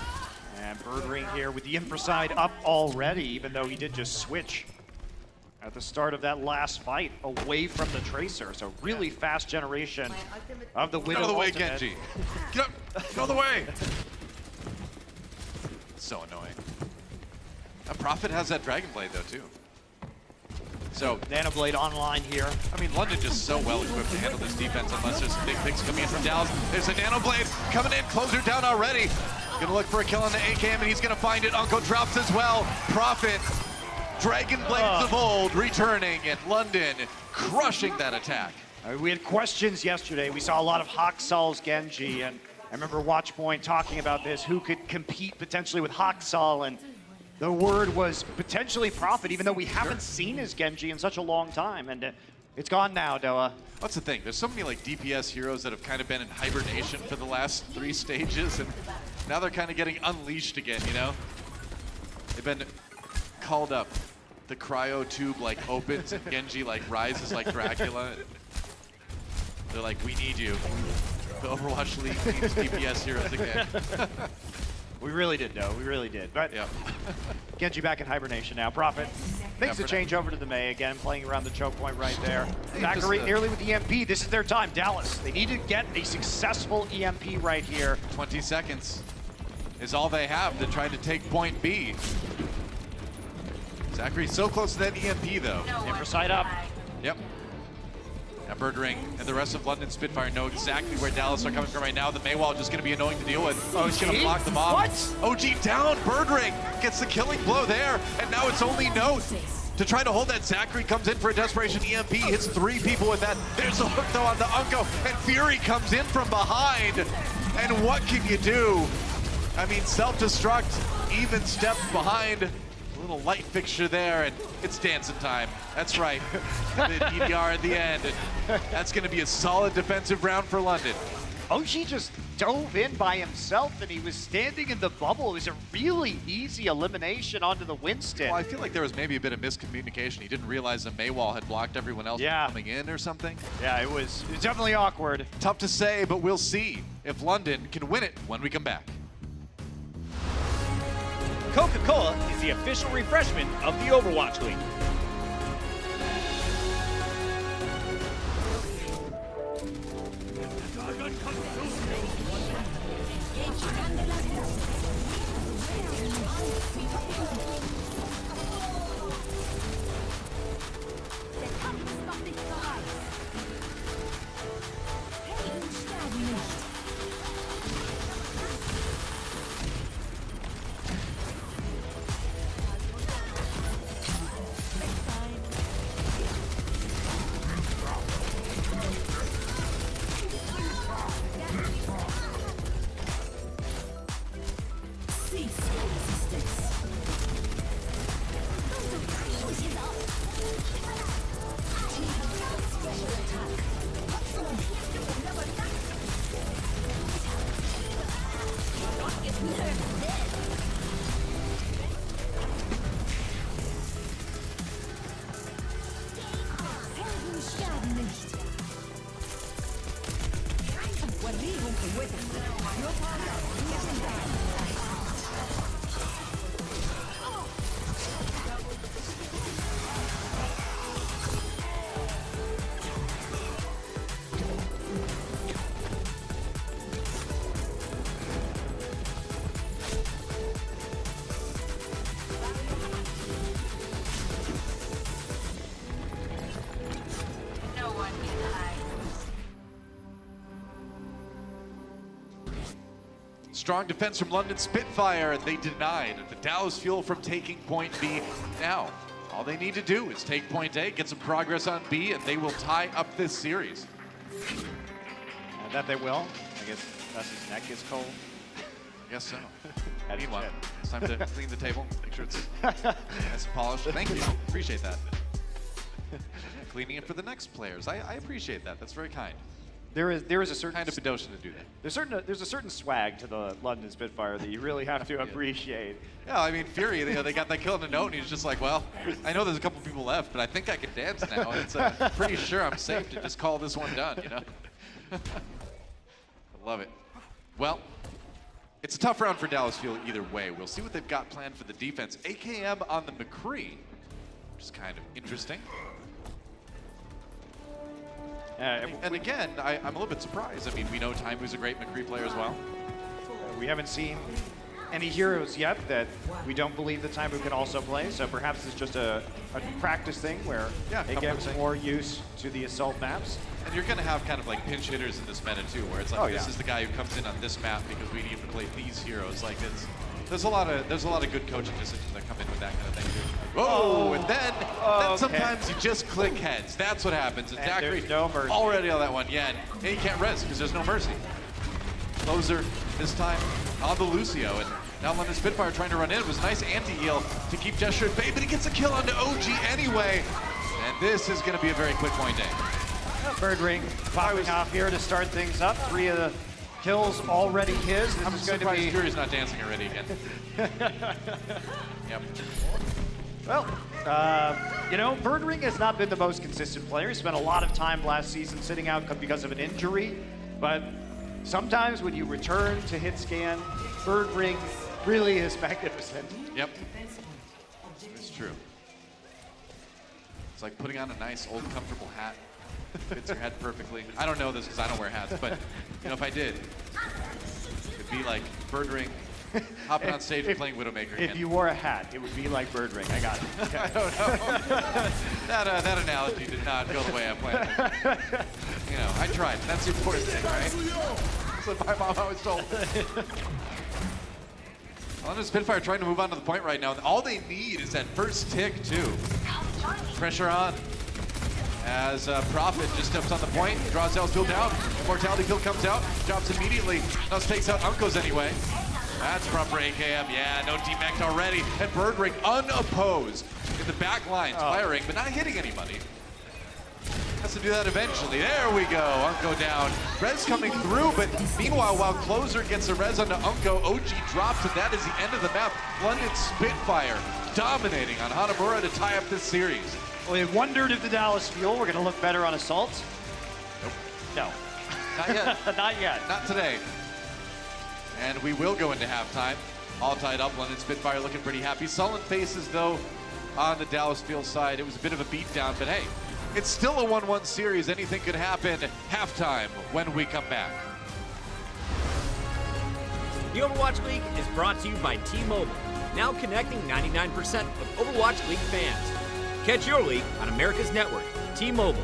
B: And Birdring here with the infra side up already, even though he did just switch at the start of that last fight away from the Tracer. So really fast generation of the Widow
A: Get out of the way,
B: ultimate.
A: Genji. Get up. Get out of the way. So annoying. A Prophet has that Dragon Blade, though, too. So,
B: Nanoblade online here.
A: I mean, London just so well equipped to handle this defense unless there's some big things coming in from Dallas. There's a Nanoblade coming in, closer down already. Gonna look for a kill on the ACAM, and he's gonna find it. Uncle drops as well. Prophet, Dragon Blades of old, returning, and London crushing that attack.
B: We had questions yesterday. We saw a lot of Haksaal's Genji, and I remember Watchpoint talking about this, who could compete potentially with Haksaal, and the word was potentially Prophet, even though we haven't seen his Genji in such a long time, and it's gone now, Doa.
A: What's the thing? There's so many like DPS heroes that have kind of been in hibernation for the last 3 stages, and now they're kind of getting unleashed again, you know? They've been called up. The cryo tube like opens and Genji like rises like Dracula. They're like, we need you. The Overwatch League needs DPS heroes again.
B: We really did, Doa. We really did. But
A: Yeah.
B: Genji back in hibernation now. Prophet makes
A: Yeah,
B: the
A: for
B: change over to the Mei again, playing around the choke point right there.
A: Just,
B: Zachary nearly with the EMP. This is their time. Dallas, they need to get a successful EMP right here.
A: 20 seconds is all they have to try to take point B. Zachary's so close to that EMP though.
B: Infra side up.
A: Yep. Now Birdring and the rest of London Spitfire know exactly where Dallas are coming from right now. The Maywall just going to be annoying to deal with. Oh, he's going to block the bomb.
B: What?
A: OG down. Birdring gets the killing blow there, and now it's only Note to try to hold that. Zachary comes in for a desperation EMP, hits 3 people with that. There's a hook though on the Unco, and Fury comes in from behind. And what can you do? I mean, self-destruct, even steps behind. A little light fixture there, and it's dancing time. That's right. The DDR at the end. And that's going to be a solid defensive round for London.
B: OG just dove in by himself, and he was standing in the bubble. It was a really easy elimination onto the Winston.
A: Well, I feel like there was maybe a bit of miscommunication. He didn't realize the Maywall had blocked everyone else from coming in or something.
B: Yeah, it was definitely awkward.
A: Tough to say, but we'll see if London can win it when we come back.
C: Coca-Cola is the official refreshment of the Overwatch League.
E: No one can hide.
A: Strong defense from London Spitfire, and they denied the Dallas Fuel from taking point B. Now, all they need to do is take point A, get some progress on B, and they will tie up this series.
B: And that they will. I guess that's his neck is cold.
A: I guess so.
B: Had to
A: Meanwhile,
B: check.
A: it's time to clean the table, make sure it's nice and polished. Thank you. Appreciate that. Cleaning it for the next players. I appreciate that. That's very kind.
B: There is a certain
A: Kind of Bedosian to do that.
B: there's a certain swag to the London Spitfire that you really have to appreciate.
A: Yeah, I mean, Fury, they got that kill in the note, and he's just like, well, I know there's a couple people left, but I think I can dance now. And it's pretty sure I'm safe to just call this one done, you know? I love it. Well, it's a tough round for Dallas Fuel either way. We'll see what they've got planned for the defense. AKM on the McCree, which is kind of interesting. And again, I'm a little bit surprised. I mean, we know Taimu's a great McCree player as well.
B: We haven't seen any heroes yet that we don't believe that Taimu can also play, so perhaps it's just a practice thing where they get more used to the assault maps.
A: And you're going to have kind of like pinch hitters in this meta too, where it's like, this is the guy who comes in on this map because we need to play these heroes. Like there's a lot of good coaching decisions that come in with that kind of thing too. Whoa! And then sometimes you just click heads. That's what happens. And
B: there's no mercy.
A: Already on that one, yeah. And you can't res because there's no mercy. Closer this time on the Lucio, and now London Spitfire trying to run in. It was a nice anti-heal to keep Gesture at bay, but he gets a kill onto OG anyway. And this is going to be a very quick point A.
B: Bird Ring popping off here to start things up. 3 of the kills already his. This
A: I'm
B: is going to
A: surprised
B: be
A: Fury's not dancing already again. Yep.
B: well. You know, Bird Ring has not been the most consistent player. He spent a lot of time last season sitting out because of an injury, but sometimes when you return to hit scan, Bird Ring really is magnificent.
A: Yep. It's true. It's like putting on a nice old comfortable hat. Fits your head perfectly. I don't know this because I don't wear hats, but you know, if I did, it'd be like Bird Ring hopping on stage and playing Widowmaker again.
B: If you wore a hat, it would be like Bird Ring. I got it. Okay.
A: I don't know. that analogy did not go the way I planned. You know, I tried. That's the important thing, right? That's what my mom always told me. London Spitfire trying to move on to the point right now. All they need is that first tick, too. Pressure on. As Prophet just steps on the point, draws Elspiel down. Immortality kill comes out, drops immediately. Thus takes out Uncos anyway. That's proper AKM. Yeah, no demect already. And Bird Ring unopposed in the back lines, firing, but not hitting anybody. Has to do that eventually. There we go. Unco down. Res coming through, but meanwhile, while Closer gets a res onto Unco, OG drops, and that is the end of the map. London Spitfire dominating on Hanamura to tie up this series.
B: Well, we wondered if the Dallas Fuel were going to look better on assaults.
A: Nope.
B: No.
A: Not yet.
B: Not yet.
A: Not today. And we will go into halftime. All tied up. London Spitfire looking pretty happy. Sullen faces, though, on the Dallas Field side. It was a bit of a beatdown, but hey, it's still a 1-1 series. Anything could happen. Halftime when we come back.
C: The Overwatch League is brought to you by T-Mobile, now connecting 99% of Overwatch League fans. Catch your league on America's network, T-Mobile.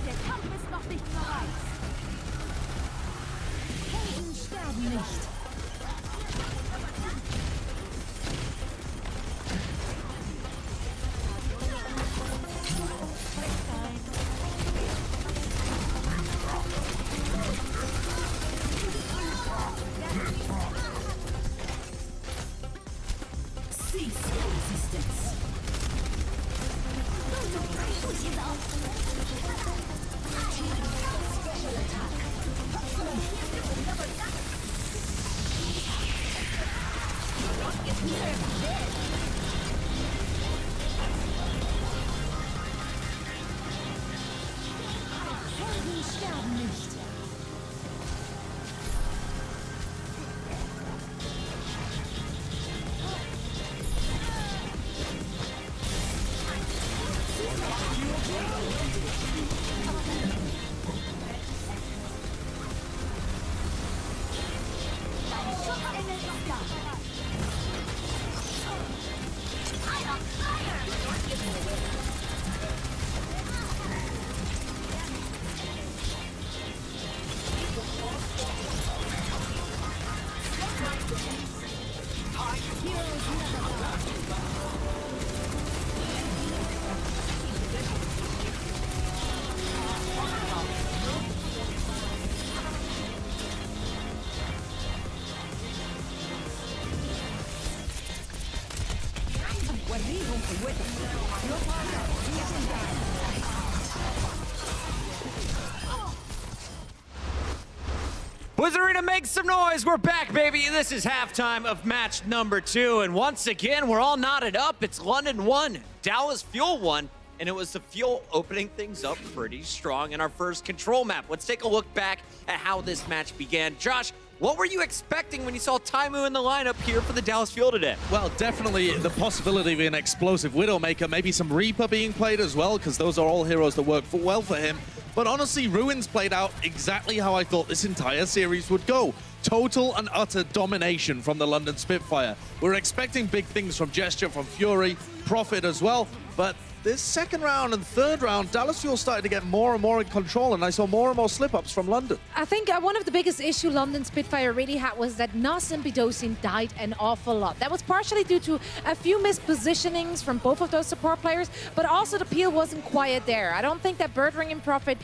E: Der Kampf ist noch nicht bereit. Helden sterben nicht.
C: Blizzard Arena, make some noise. We're back, baby. This is halftime of match number 2. And once again, we're all knotted up. It's London 1, Dallas Fuel 1. And it was the Fuel opening things up pretty strong in our first control map. Let's take a look back at how this match began. Josh, what were you expecting when you saw Taimu in the lineup here for the Dallas Fuel today?
H: Well, definitely the possibility of an explosive Widowmaker, maybe some Reaper being played as well, because those are all heroes that work well for him. But honestly, Ruins played out exactly how I thought this entire series would go. Total and utter domination from the London Spitfire. We're expecting big things from Gesture, from Fury, Prophet as well, but this second round and third round, Dallas Fuel started to get more and more in control, and I saw more and more slip-ups from London.
I: I think one of the biggest issue London Spitfire really had was that Nas and Bidosin died an awful lot. That was partially due to a few missed positionings from both of those support players, but also the peel wasn't quiet there. I don't think that Birdring and Prophet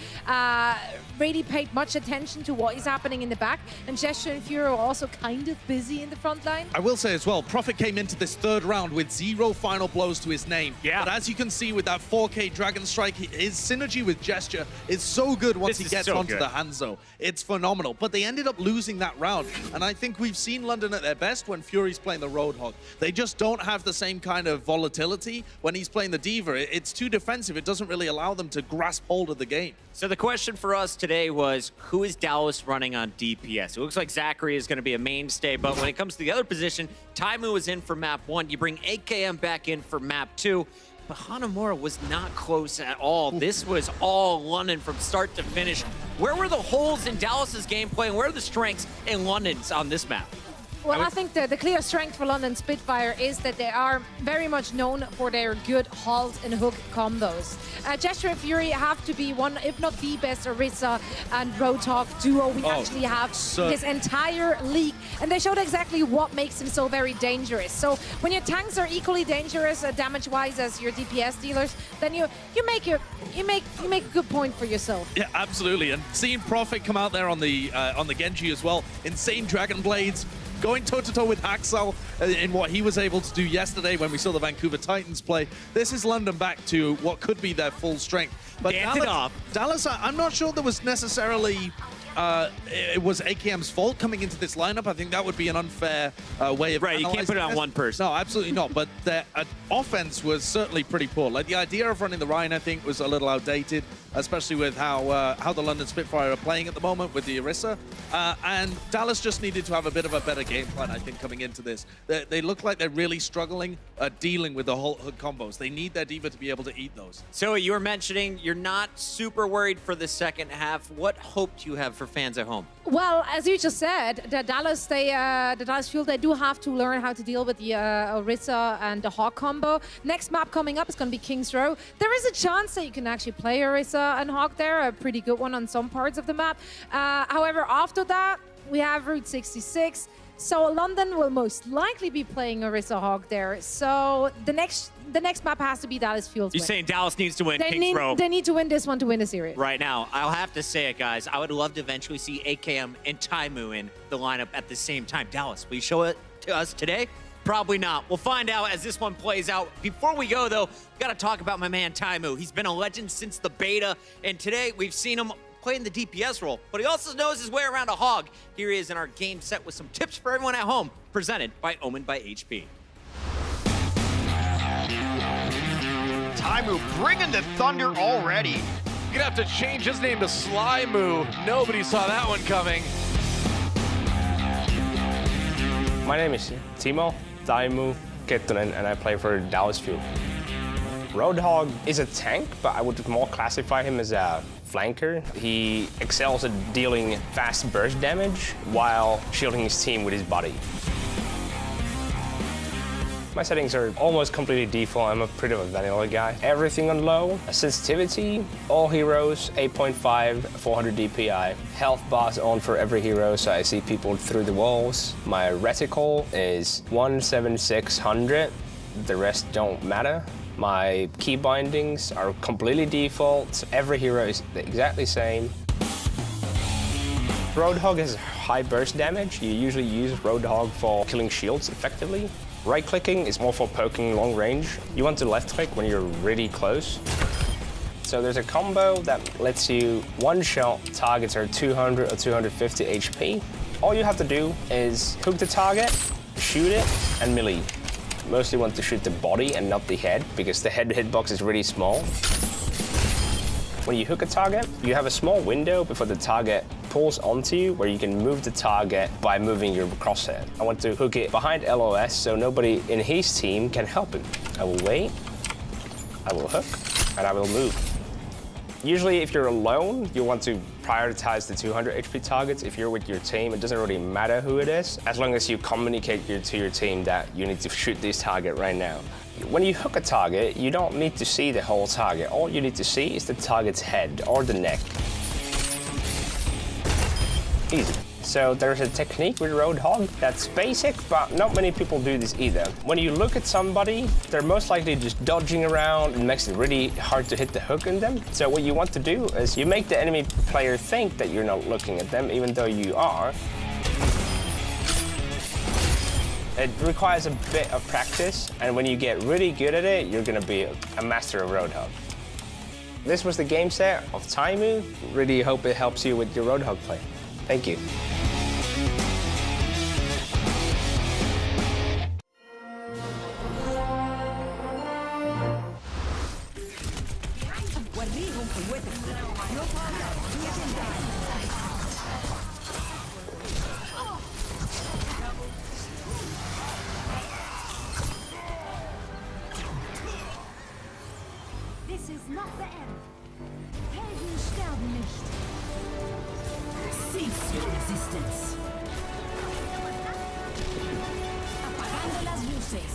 I: really paid much attention to what is happening in the back, and Gesture and Fury were also kind of busy in the front line.
H: I will say as well, Prophet came into this third round with 0 final blows to his name.
C: Yeah.
H: But as you can see with that 4K Dragon Strike, his synergy with Gesture is so good once he gets onto the Hanzo. It's phenomenal. But they ended up losing that round. And I think we've seen London at their best when Fury's playing the Roadhog. They just don't have the same kind of volatility when he's playing the D.Va. It's too defensive. It doesn't really allow them to grasp hold of the game.
C: So the question for us today was, who is Dallas running on DPS? It looks like Zachary is going to be a mainstay, but when it comes to the other position, Taimu is in for map 1. You bring AKM back in for map 2. But Hanamura was not close at all. This was all London from start to finish. Where were the holes in Dallas's gameplay, and where are the strengths in London's on this map?
I: Well, I think the clear strength for London Spitfire is that they are very much known for their good halt and hook combos. Gesture and Fury have to be one, if not the best, Orisa and Roadhog duo we actually have this entire league. And they showed exactly what makes them so very dangerous. So when your tanks are equally dangerous damage-wise as your DPS dealers, then you make a good point for yourself.
H: Yeah, absolutely. And seeing Prophet come out there on the Genji as well, insane Dragon Blades, going toe-to-toe with Haxel in what he was able to do yesterday when we saw the Vancouver Titans play. This is London back to what could be their full strength. But Dallas, I'm not sure there was necessarily it was AKM's fault coming into this lineup. I think that would be an unfair way of
C: you can't put it on one person.
H: No, absolutely not. But their offense was certainly pretty poor. Like, the idea of running the Rhine, I think, was a little outdated, especially with how the London Spitfire are playing at the moment with the Orisa. And Dallas just needed to have a bit of a better game plan, I think, coming into this. They look like they're really struggling dealing with the whole hook combos. They need their D.Va to be able to eat those.
C: So you were mentioning you're not super worried for the second half. What hope do you have for fans at home?
I: Well, as you just said, the Dallas Fuel, they do have to learn how to deal with the Orisa and the Hawk combo. Next map coming up is going to be King's Row. There is a chance that you can actually play Orisa and Hawk there, a pretty good one on some parts of the map. However, after that, we have Route 66. So London will most likely be playing Orisa Hawk there. So the next map has to be Dallas Fuel's
C: You're
I: win.
C: saying Dallas needs to win King's Row?
I: They need to win this one to win the series.
C: Right now, I'll have to say it, guys. I would love to eventually see AKM and Taimu in the lineup at the same time. Dallas, will you show it to us today? Probably not. We'll find out as this one plays out. Before we go, though, we've got to talk about my man Taimu. He's been a legend since the beta, and today we've seen him playing the DPS role, but he also knows his way around a hog. Here he is in our game set with some tips for everyone at home, presented by Omen by HP.
G: Taimu bringing the thunder already.
A: You're gonna have to change his name to Slymu. Nobody saw that one coming.
J: My name is Timo Taimu Kettunen, and I play for Dallas Fuel. Roadhog is a tank, but I would more classify him as a flanker. He excels at dealing fast burst damage while shielding his team with his body. My settings are almost completely default. I'm a pretty vanilla guy. Everything on low. Sensitivity, all heroes, 8.5, 400 DPI. Health bars on for every hero, so I see people through the walls. My reticle is 17600. The rest don't matter. My key bindings are completely default. Every hero is exactly the same. Roadhog has high burst damage. You usually use Roadhog for killing shields effectively. Right-clicking is more for poking long range. You want to left-click when you're really close. So there's a combo that lets you one-shot targets are 200 or 250 HP. All you have to do is hook the target, shoot it, and melee. Mostly want to shoot the body and not the head, because the head hitbox is really small. When you hook a target, you have a small window before the target pulls onto you where you can move the target by moving your crosshair. I want to hook it behind LOS so nobody in his team can help him. I will wait, I will hook, and I will move. Usually if you're alone, you want to prioritize the 200 HP targets. If you're with your team, it doesn't really matter who it is, as long as you communicate to your team that you need to shoot this target right now. When you hook a target, you don't need to see the whole target. All you need to see is the target's head or the neck. Easy. So there's a technique with Roadhog that's basic, but not many people do this either. When you look at somebody, they're most likely just dodging around and makes it really hard to hit the hook in them. So what you want to do is you make the enemy player think that you're not looking at them, even though you are. It requires a bit of practice, and when you get really good at it, you're gonna be a master of Roadhog. This was the game set of Taimu. Really hope it helps you with your Roadhog play. Thank you.
E: This is not the end. Helden sterben nicht. Cease your resistance. Apagando las luces.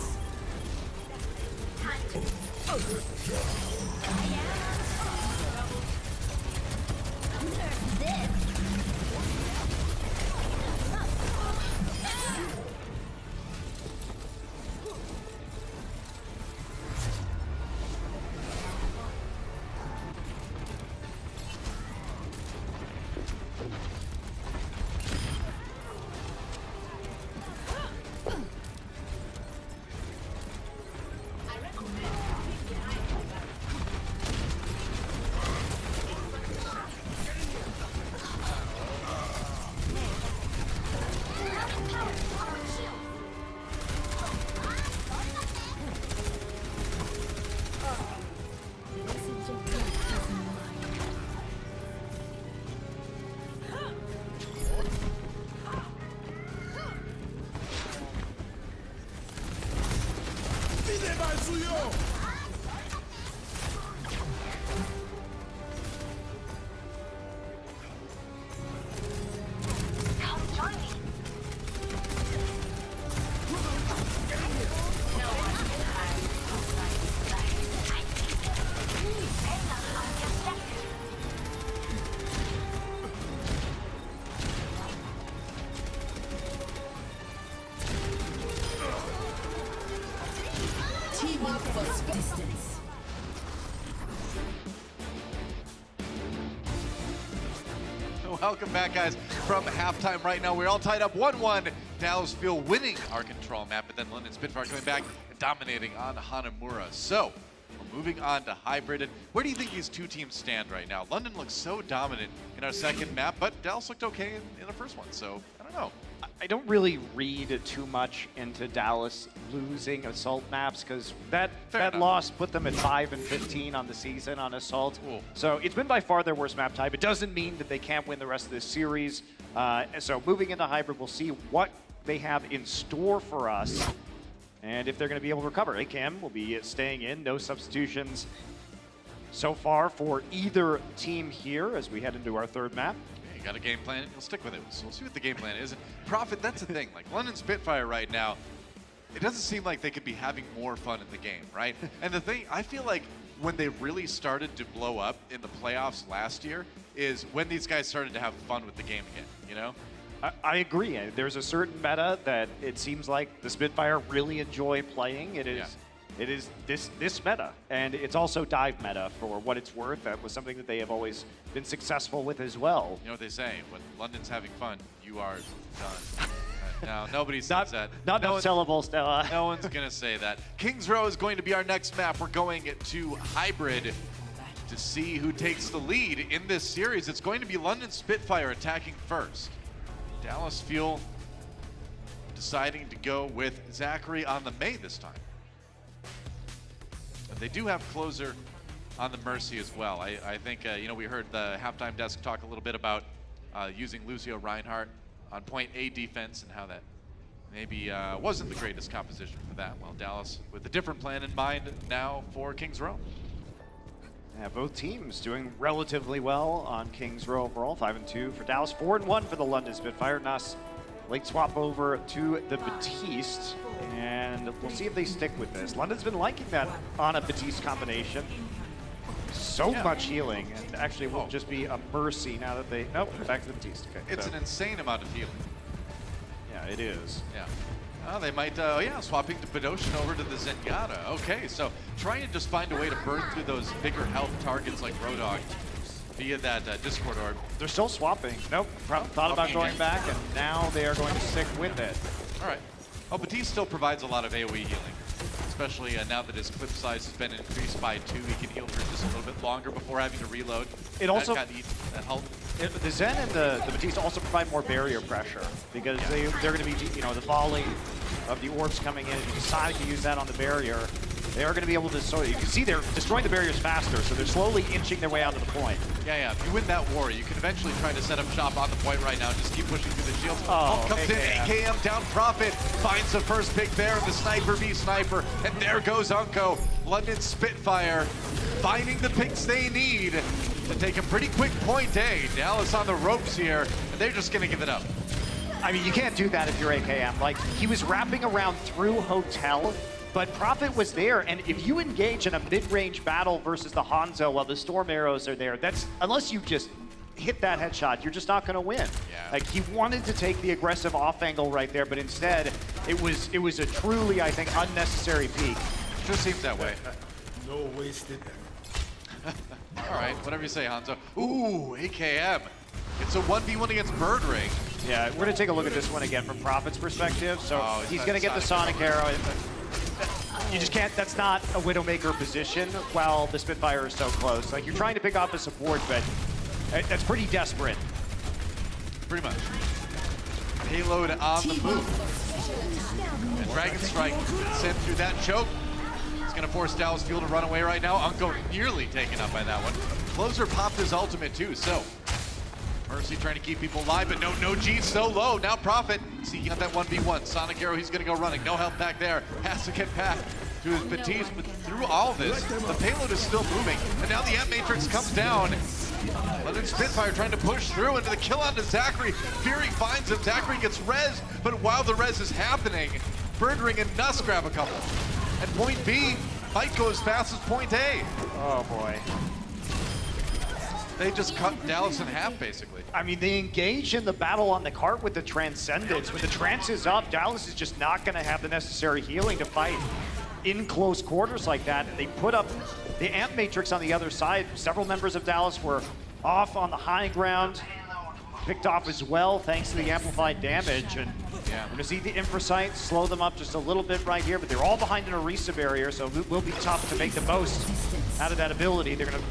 K: Distance.
A: Welcome back, guys, from halftime right now. We're all tied up 1-1. Dallas Fuel winning our control map, but then London Spitfire coming back and dominating on Hanamura. So we're moving on to hybrid. And where do you think these two teams stand right now? London looks so dominant in our second map, but Dallas looked okay in the first one. So I don't know.
B: I don't really read too much into Dallas losing Assault maps because that loss put them at 5-15 on the season on Assault.
A: Cool.
B: So it's been by far their worst map type. It doesn't mean that they can't win the rest of this series. So moving into hybrid, we'll see what they have in store for us and if they're going to be able to recover. ACAM will be staying in, no substitutions so far for either team here as we head into our third map.
A: You got a game plan, you'll stick with it. So we'll see what the game plan is. And Prophet, that's the thing. Like London Spitfire right now, it doesn't seem like they could be having more fun in the game, right? And the thing, I feel like when they really started to blow up in the playoffs last year is when these guys started to have fun with the game again, you know?
B: I agree. There's a certain meta that it seems like the Spitfire really enjoy playing. It is this meta, and it's also dive meta for what it's worth. That was something that they have always been successful with as well.
A: You know what they say, when London's having fun, you are done. No, nobody says that.
B: Not
A: no
B: enough syllables, Stella.
A: No one's gonna say that. Kings Row is going to be our next map. We're going to hybrid to see who takes the lead in this series. It's going to be London Spitfire attacking first. Dallas Fuel deciding to go with Zachary on the May this time. But they do have closer on the Mercy as well. I think, we heard the halftime desk talk a little bit about using Lucio Reinhardt on point A defense and how that maybe wasn't the greatest composition for that. Well, Dallas with a different plan in mind now for Kings Row.
B: Yeah, both teams doing relatively well on Kings Row overall. 5-2 for Dallas, 4-1 for the London Spitfire. Nas late swap over to the Batiste, and we'll see if they stick with this. London's been liking that on a Batiste combination. So much healing, and actually it will just be a Mercy now that they, nope, back to the Batiste. Okay,
A: It's an insane amount of healing.
B: Yeah, it is.
A: Yeah. Oh, they might, swapping to Bedoshin over to the Zenyatta. Okay, so trying to just find a way to burn through those bigger health targets like Roadhog via that Discord orb.
B: They're still swapping. Nope, thought about going back, and now they are going to stick with it.
A: All right. Oh, Batiste still provides a lot of AoE healing, especially now that his clip size has been increased by 2. He can heal for just a little bit longer before having to reload.
B: It also
A: that helped.
B: The Zen and the Batiste also provide more barrier pressure because they're going to be, the volley of the orbs coming in. If you decide to use that on the barrier, they are going to be able to, so you can see they're destroying the barriers faster, so they're slowly inching their way out to the point.
A: Yeah, if you win that war, you can eventually try to set up shop on the point right now. Just keep pushing through the shields. Comes
B: AKM.
A: in, AKM down Prophet, finds the first pick there, and the Sniper v Sniper, and there goes Unko. London Spitfire finding the picks they need to take a pretty quick point A. Dallas on the ropes here, and they're just going to give it up.
B: I mean, you can't do that if you're AKM. Like, he was wrapping around through Hotel, but Prophet was there, and if you engage in a mid-range battle versus the Hanzo while the Storm Arrows are there, that's, unless you just hit that headshot, you're just not going to win.
A: Yeah.
B: Like, he wanted to take the aggressive off angle right there, but instead, it was a truly, I think, unnecessary peek.
A: Just seems that way.
F: No wasted.
A: All right, whatever you say, Hanzo. Ooh, AKM. It's a 1v1 against Bird Ring.
B: Yeah, we're going to take a look at this one again from Prophet's perspective. So he's going to get the
A: Sonic
B: Sonic Arrow. You just can't, that's not a Widowmaker position while the Spitfire is so close. Like, you're trying to pick off a support, but that's pretty desperate.
A: Pretty much. Payload on the move. And Dragon Strike sent through that choke. It's going to force Dallas Fuel to run away right now. Unko nearly taken up by that one. Closer popped his ultimate too, so Mercy trying to keep people alive, but no G so low. Now Prophet, see, he got that 1v1. Sonic Arrow, he's going to go running. No help back there. Has to get back to his Batiste, but through all this, the payload is still moving. And now the Amp Matrix comes down. London Spitfire trying to push through into the kill onto Zachary. Fury finds him. Zachary gets res, but while the res is happening, Birdring and Nuss grab a couple. And point B might go as fast as point A.
B: Oh, boy.
A: They just cut Dallas in half, basically.
B: I mean, they engage in the battle on the cart with the Transcendence. When the Trance is up, Dallas is just not going to have the necessary healing to fight in close quarters like that. And they put up the Amp Matrix on the other side. Several members of Dallas were off on the high ground, picked off as well thanks to the amplified damage. And we're going to see the Infrasight slow them up just a little bit right here, but they're all behind an Orisa barrier, so it will be tough to make the most out of that ability. They're going to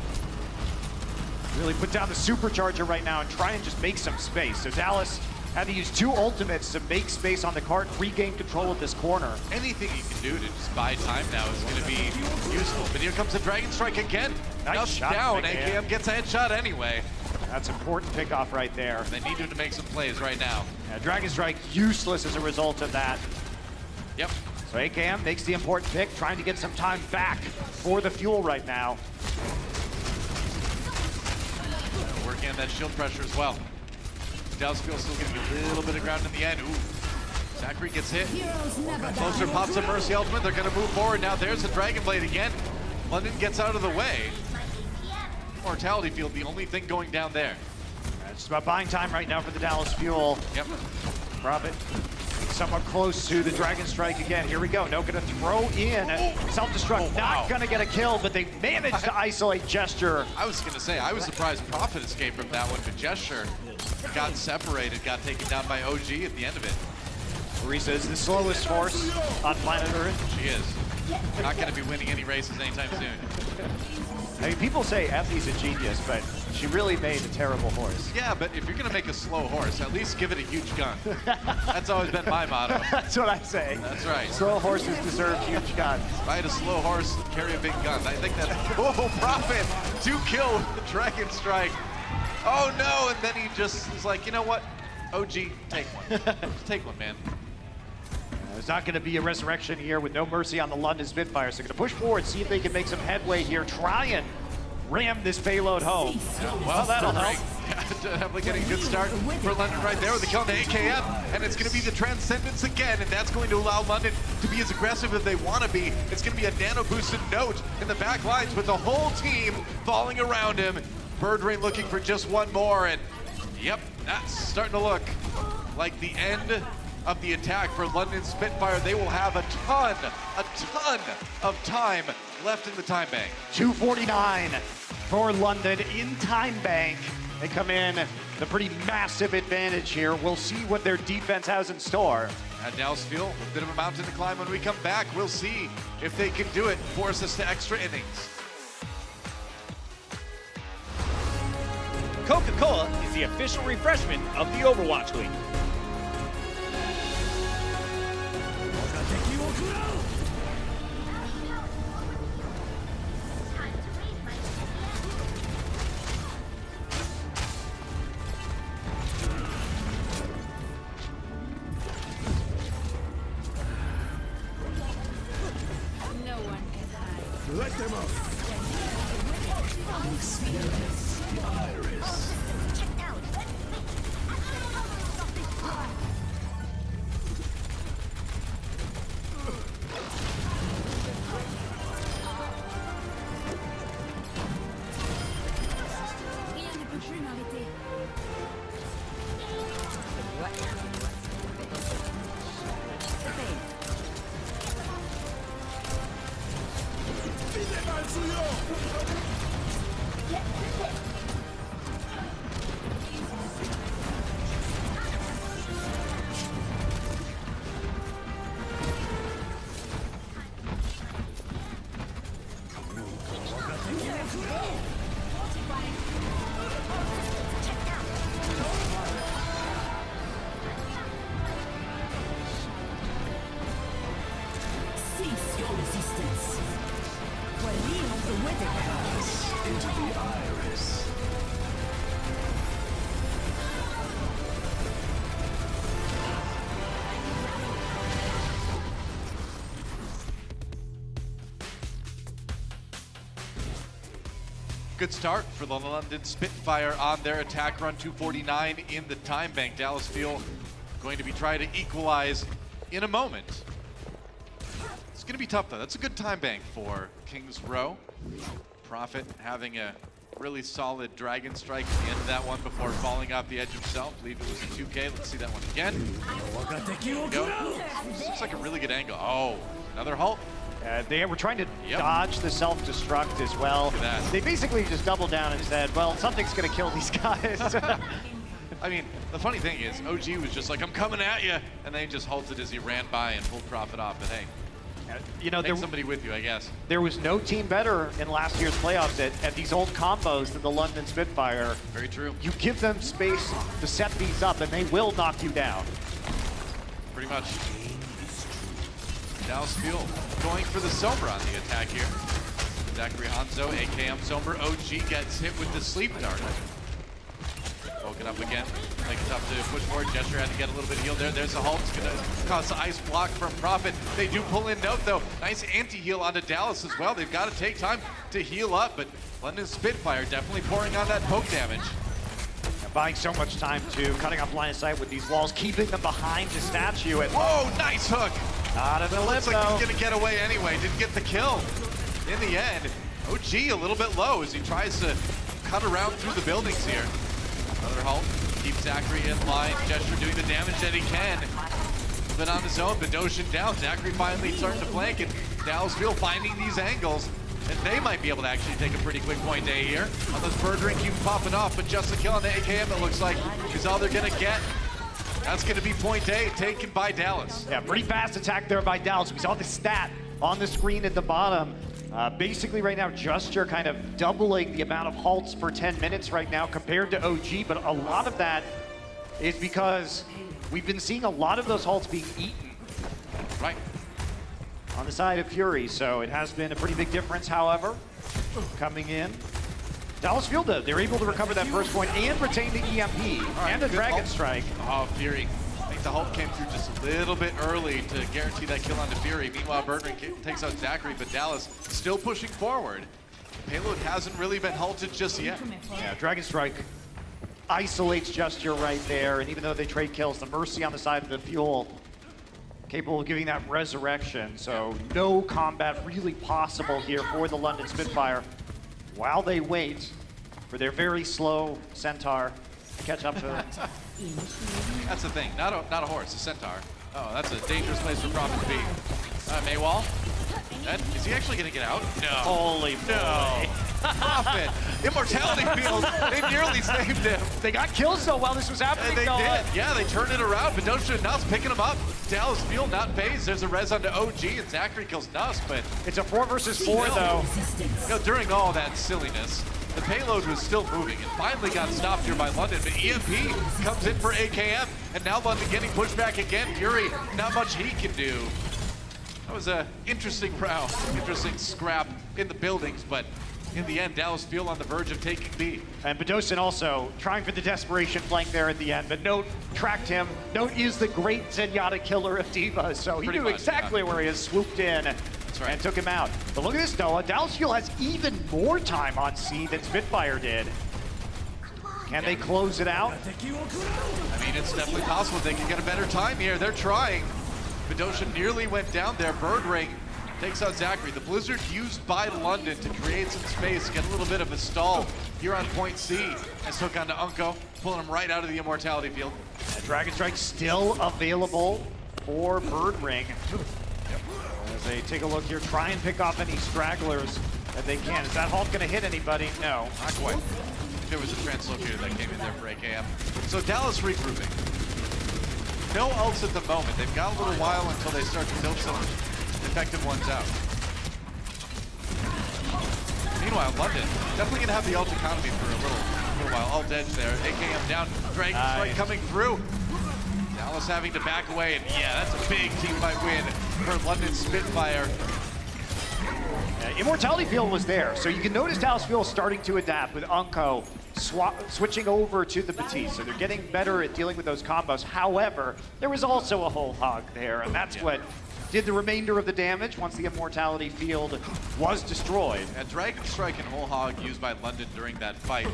B: really put down the supercharger right now and try and just make some space. So Dallas had to use 2 ultimates to make space on the cart, regain control of this corner.
A: Anything you can do to just buy time now is going to be useful. But here comes the Dragon Strike again.
B: Nice shot,
A: down.
B: AKM.
A: AKM gets a headshot anyway.
B: That's important pickoff right there.
A: They need him to make some plays right now.
B: Yeah, Dragon Strike useless as a result of that.
A: Yep.
B: So AKM makes the important pick, trying to get some time back for the Fuel right now.
A: Working on that shield pressure as well. Dallas Fuel still getting a little bit of ground in the end. Ooh. Zachary gets hit. Closer pops a Mercy ultimate. They're going to move forward now. There's a Dragon Blade again. London gets out of the way. Mortality Field, the only thing going down there.
B: It's just about buying time right now for the Dallas Fuel.
A: Yep.
B: Prophet somewhat close to the Dragon Strike again. Here we go. No, gonna throw in self-destruct. Not gonna get a kill, but they managed to isolate Gesture.
A: I was gonna say, I was surprised Prophet escaped from that one, but Gesture got separated, got taken down by OG at the end of it.
B: Orisa is the slowest horse on planet Earth.
A: She is. Not going to be winning any races anytime soon.
B: I mean, people say Effie's a genius, but she really made a terrible horse.
A: Yeah, but if you're going to make a slow horse, at least give it a huge gun. That's always been my motto.
B: That's what I say.
A: That's right.
B: Slow horses deserve huge guns.
A: If I had a slow horse, carry a big gun. I think that. Oh, Prophet! 2 kill with the Dragon Strike. Oh no! And then he just is like, you know what? OG, take one. Just take one, man.
B: There's not going to be a resurrection here with no mercy on the London Spitfire. So they're going to push forward, see if they can make some headway here. Try and ram this payload home.
A: Yeah,
B: well, that'll help.
A: Definitely getting a good start for London right there with the kill on the AKM. And it's going to be the Transcendence again, and that's going to allow London to be as aggressive as they want to be. It's going to be a nano-boosted note in the back lines with the whole team falling around him. Birdrain looking for just one more, and yep, that's starting to look like the end of the attack for London Spitfire. They will have a ton of time left in the time bank.
B: 2:49 for London in time bank. They come in with a pretty massive advantage here. We'll see what their defense has in store.
A: At Dallasfield, a bit of a mountain to climb. When we come back, we'll see if they can do it, force us to extra innings.
C: Coca-Cola is the official refreshment of the Overwatch League.
E: No one can hide.
F: Let them up.
E: Check out. Rien ne peut plus m'arrêter. Cease your resistance.
F: Into the iris.
A: Good start for the London Spitfire on their attack run. 2:49 in the time bank. Dallasfield going to be trying to equalize in a moment. It's going to be tough though. That's a good time bank for Kings Row. Prophet having a really solid Dragon Strike at the end of that one before falling off the edge himself. I believe it was a 2K. Let's see that one again. There we go. Looks like a really good angle. Oh, another halt.
B: They were trying to dodge the self-destruct as well.
A: Look at that.
B: They basically just doubled down and said, well, something's going to kill these guys.
A: I mean, the funny thing is, OG was just like, I'm coming at you, and then he just halted as he ran by and pulled Prophet off. But hey,
B: you know,
A: take somebody with you, I guess.
B: There was no team better in last year's playoffs at these old combos than the London Spitfire.
A: Very true.
B: You give them space to set these up, and they will knock you down.
A: Pretty much. Dallasfield going for the Sombra on the attack here. Zachary Hanzo, AKM Sombra. OG gets hit with the sleep dart. Woken up again. Make it tough to push forward. Gesture had to get a little bit healed there. There's a halt. It's going to cause the ice block from Prophet. They do pull in Note, though. Nice anti-heal onto Dallas as well. They've got to take time to heal up, but London Spitfire definitely pouring on that poke damage.
B: Buying so much time to cutting off line of sight with these walls, keeping them behind the statue. And
A: whoa, nice hook.
B: Out of the lip,
A: looks like he's going to get away anyway. Didn't get the kill. In the end, OG a little bit low as he tries to cut around through the buildings here. Another halt. Keeps Zachary in line. Gesture doing the damage that he can. But on his own, Bedosian down. Zachary finally turned to flank, and Dallasfield finding these angles. And they might be able to actually take a pretty quick point A here. On those bird ring keeps popping off, but just a kill on the AKM, it looks like, is all they're going to get. That's going to be point A, taken by Dallas.
B: Yeah, pretty fast attack there by Dallas. We saw the stat on the screen at the bottom. Basically right now, Gesture kind of doubling the amount of halts per 10 minutes right now compared to OG, but a lot of that is because we've been seeing a lot of those halts being eaten.
A: Right.
B: On the side of Fury, so it has been a pretty big difference, however, coming in. Dallas Field, though, they're able to recover that first point and retain the EMP and the Dragon Strike.
A: Oh, Fury. I think the Hulk came through just a little bit early to guarantee that kill onto Fury. Meanwhile, Birdring takes out Zachary, but Dallas still pushing forward. Payload hasn't really been halted just yet.
B: Yeah, Dragon Strike isolates Gesture right there, and even though they trade kills, the Mercy on the side of the Fuel capable of giving that resurrection, so no combat really possible here for the London Spitfire while they wait for their very slow Centaur to catch up to them.
A: That's the thing, not a horse, a Centaur. Oh, that's a dangerous place for Prophet to be. Maywall, is he actually gonna get out? No.
B: Holy
A: no. Prophet, Immortality Field, they nearly saved him.
B: They got killed so while this was happening.
A: They did, yeah, they turned it around, but Dosha Nuss picking him up. Dallas Field not phased. There's a res onto OG, and Zachary kills Nuss, but
B: it's a 4 versus 4 though.
A: You know, during all that silliness, the payload was still moving. It finally got stopped here by London, but EMP comes in for AKM, and now London getting pushed back again. Fury, not much he can do. That was an interesting round, interesting scrap in the buildings, but in the end, Dallas Field on the verge of taking B.
B: And Badosin also trying for the desperation flank there at the end, but Note tracked him. Note is the great Zenyatta killer of Divas, so he knew exactly where he is, swooped in and took him out. But look at this, Noah. Dallas Field has even more time on C than Spitfire did. Can they close it out?
A: I mean, it's definitely possible they can get a better time here. They're trying. Badosha nearly went down there. Birdring takes out Zachary. The Blizzard used by London to create some space, get a little bit of a stall here on point C, and took on to Unko, pulling him right out of the Immortality Field.
B: Dragon Strike still available for Birdring. As they take a look here, try and pick off any stragglers that they can. Is that Hulk gonna hit anybody? No.
A: Not quite. There was a translocator that came in there for AKM. So Dallas regrouping. No ults at the moment. They've got a little while until they start to build some effective ones out. Meanwhile, London definitely gonna have the ult economy for a little while. Alt edge there. AKM down. Dragon Strike coming through. Dallas having to back away, and yeah, that's a big team fight win for London Spitfire.
B: Immortality Field was there, so you can notice Dallas Field starting to adapt with Unko switching over to the Batiste, so they're getting better at dealing with those combos. However, there was also a whole hog there, and that's what did the remainder of the damage once the Immortality Field was destroyed.
A: And Dragon Strike and Whole Hog used by London during that fight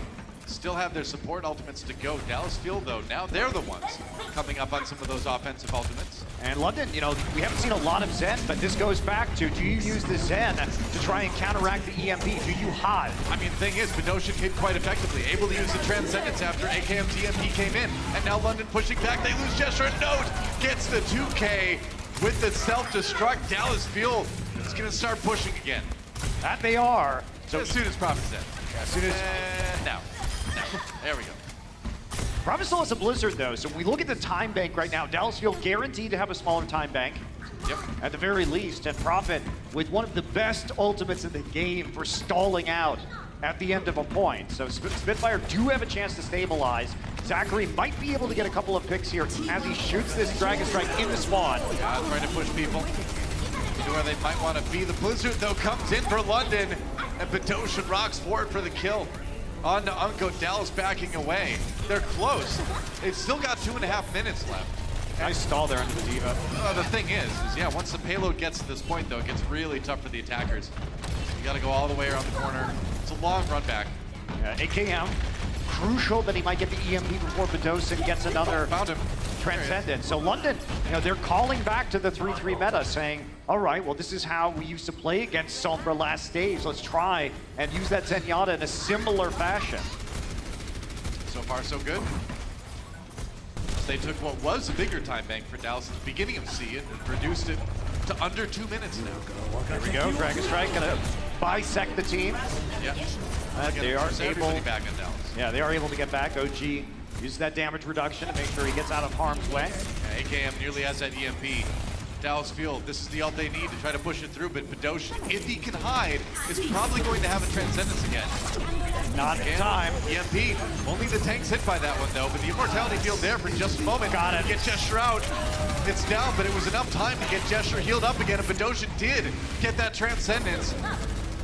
A: still have their support ultimates to go. Dallas Field, though, now they're the ones coming up on some of those offensive ultimates.
B: And London, you know, we haven't seen a lot of Zen, but this goes back to, do you use the Zen to try and counteract the EMP? Do you hide?
A: I mean, the thing is, Badosha hit quite effectively, able to use the Transcendence after AKM's EMP came in, and now London pushing back. They lose Gesture, and Note gets the 2K with the self-destruct. Dallas Field is going to start pushing again.
B: That they are.
A: So as soon as Prophet's dead.
B: As soon as...
A: No. There we go.
B: Prophet still has a Blizzard, though, so we look at the time bank right now. Dallas Field guaranteed to have a smaller time bank.
A: Yep.
B: At the very least, and Prophet with one of the best ultimates in the game for stalling out at the end of a point. So Spitfire do have a chance to stabilize. Zachary might be able to get a couple of picks here as he shoots this Dragon Strike in the spawn.
A: Yeah, trying to push people to where they might want to be. The Blizzard, though, comes in for London, and Badosha rocks forward for the kill. On to Unko, Dallas backing away. They're close. They've still got 2.5 minutes left.
B: Nice stall there under the Diva.
A: The thing is, yeah, once the payload gets to this point, though, it gets really tough for the attackers. You got to go all the way around the corner. It's a long run back.
B: AKM, crucial that he might get the EMP before Badosin gets another Transcendent. So London, you know, they're calling back to the 3-3 meta, saying, all right, well, this is how we used to play against Sombra last stage. Let's try and use that Zenyatta in a similar fashion.
A: So far, so good. They took what was a bigger time bank for Dallas at the beginning of C and reduced it to under 2 minutes now.
B: There we go. Dragon Strike gonna bisect the team.
A: Yeah.
B: They are able.
A: Back in Dallas.
B: Yeah, they are able to get back. OG Use that damage reduction to make sure he gets out of harm's way.
A: Yeah, AKM nearly has that EMP. Dallas Field, this is the ult they need to try to push it through, but Badoshin, if he can hide, is probably going to have a Transcendence again.
B: Not in time.
A: EMP, only the tank's hit by that one though, but the Immortality Field there for just a moment.
B: Got it.
A: Get Gesture out. It's down, but it was enough time to get Gesture healed up again, and Badoshin did get that Transcendence.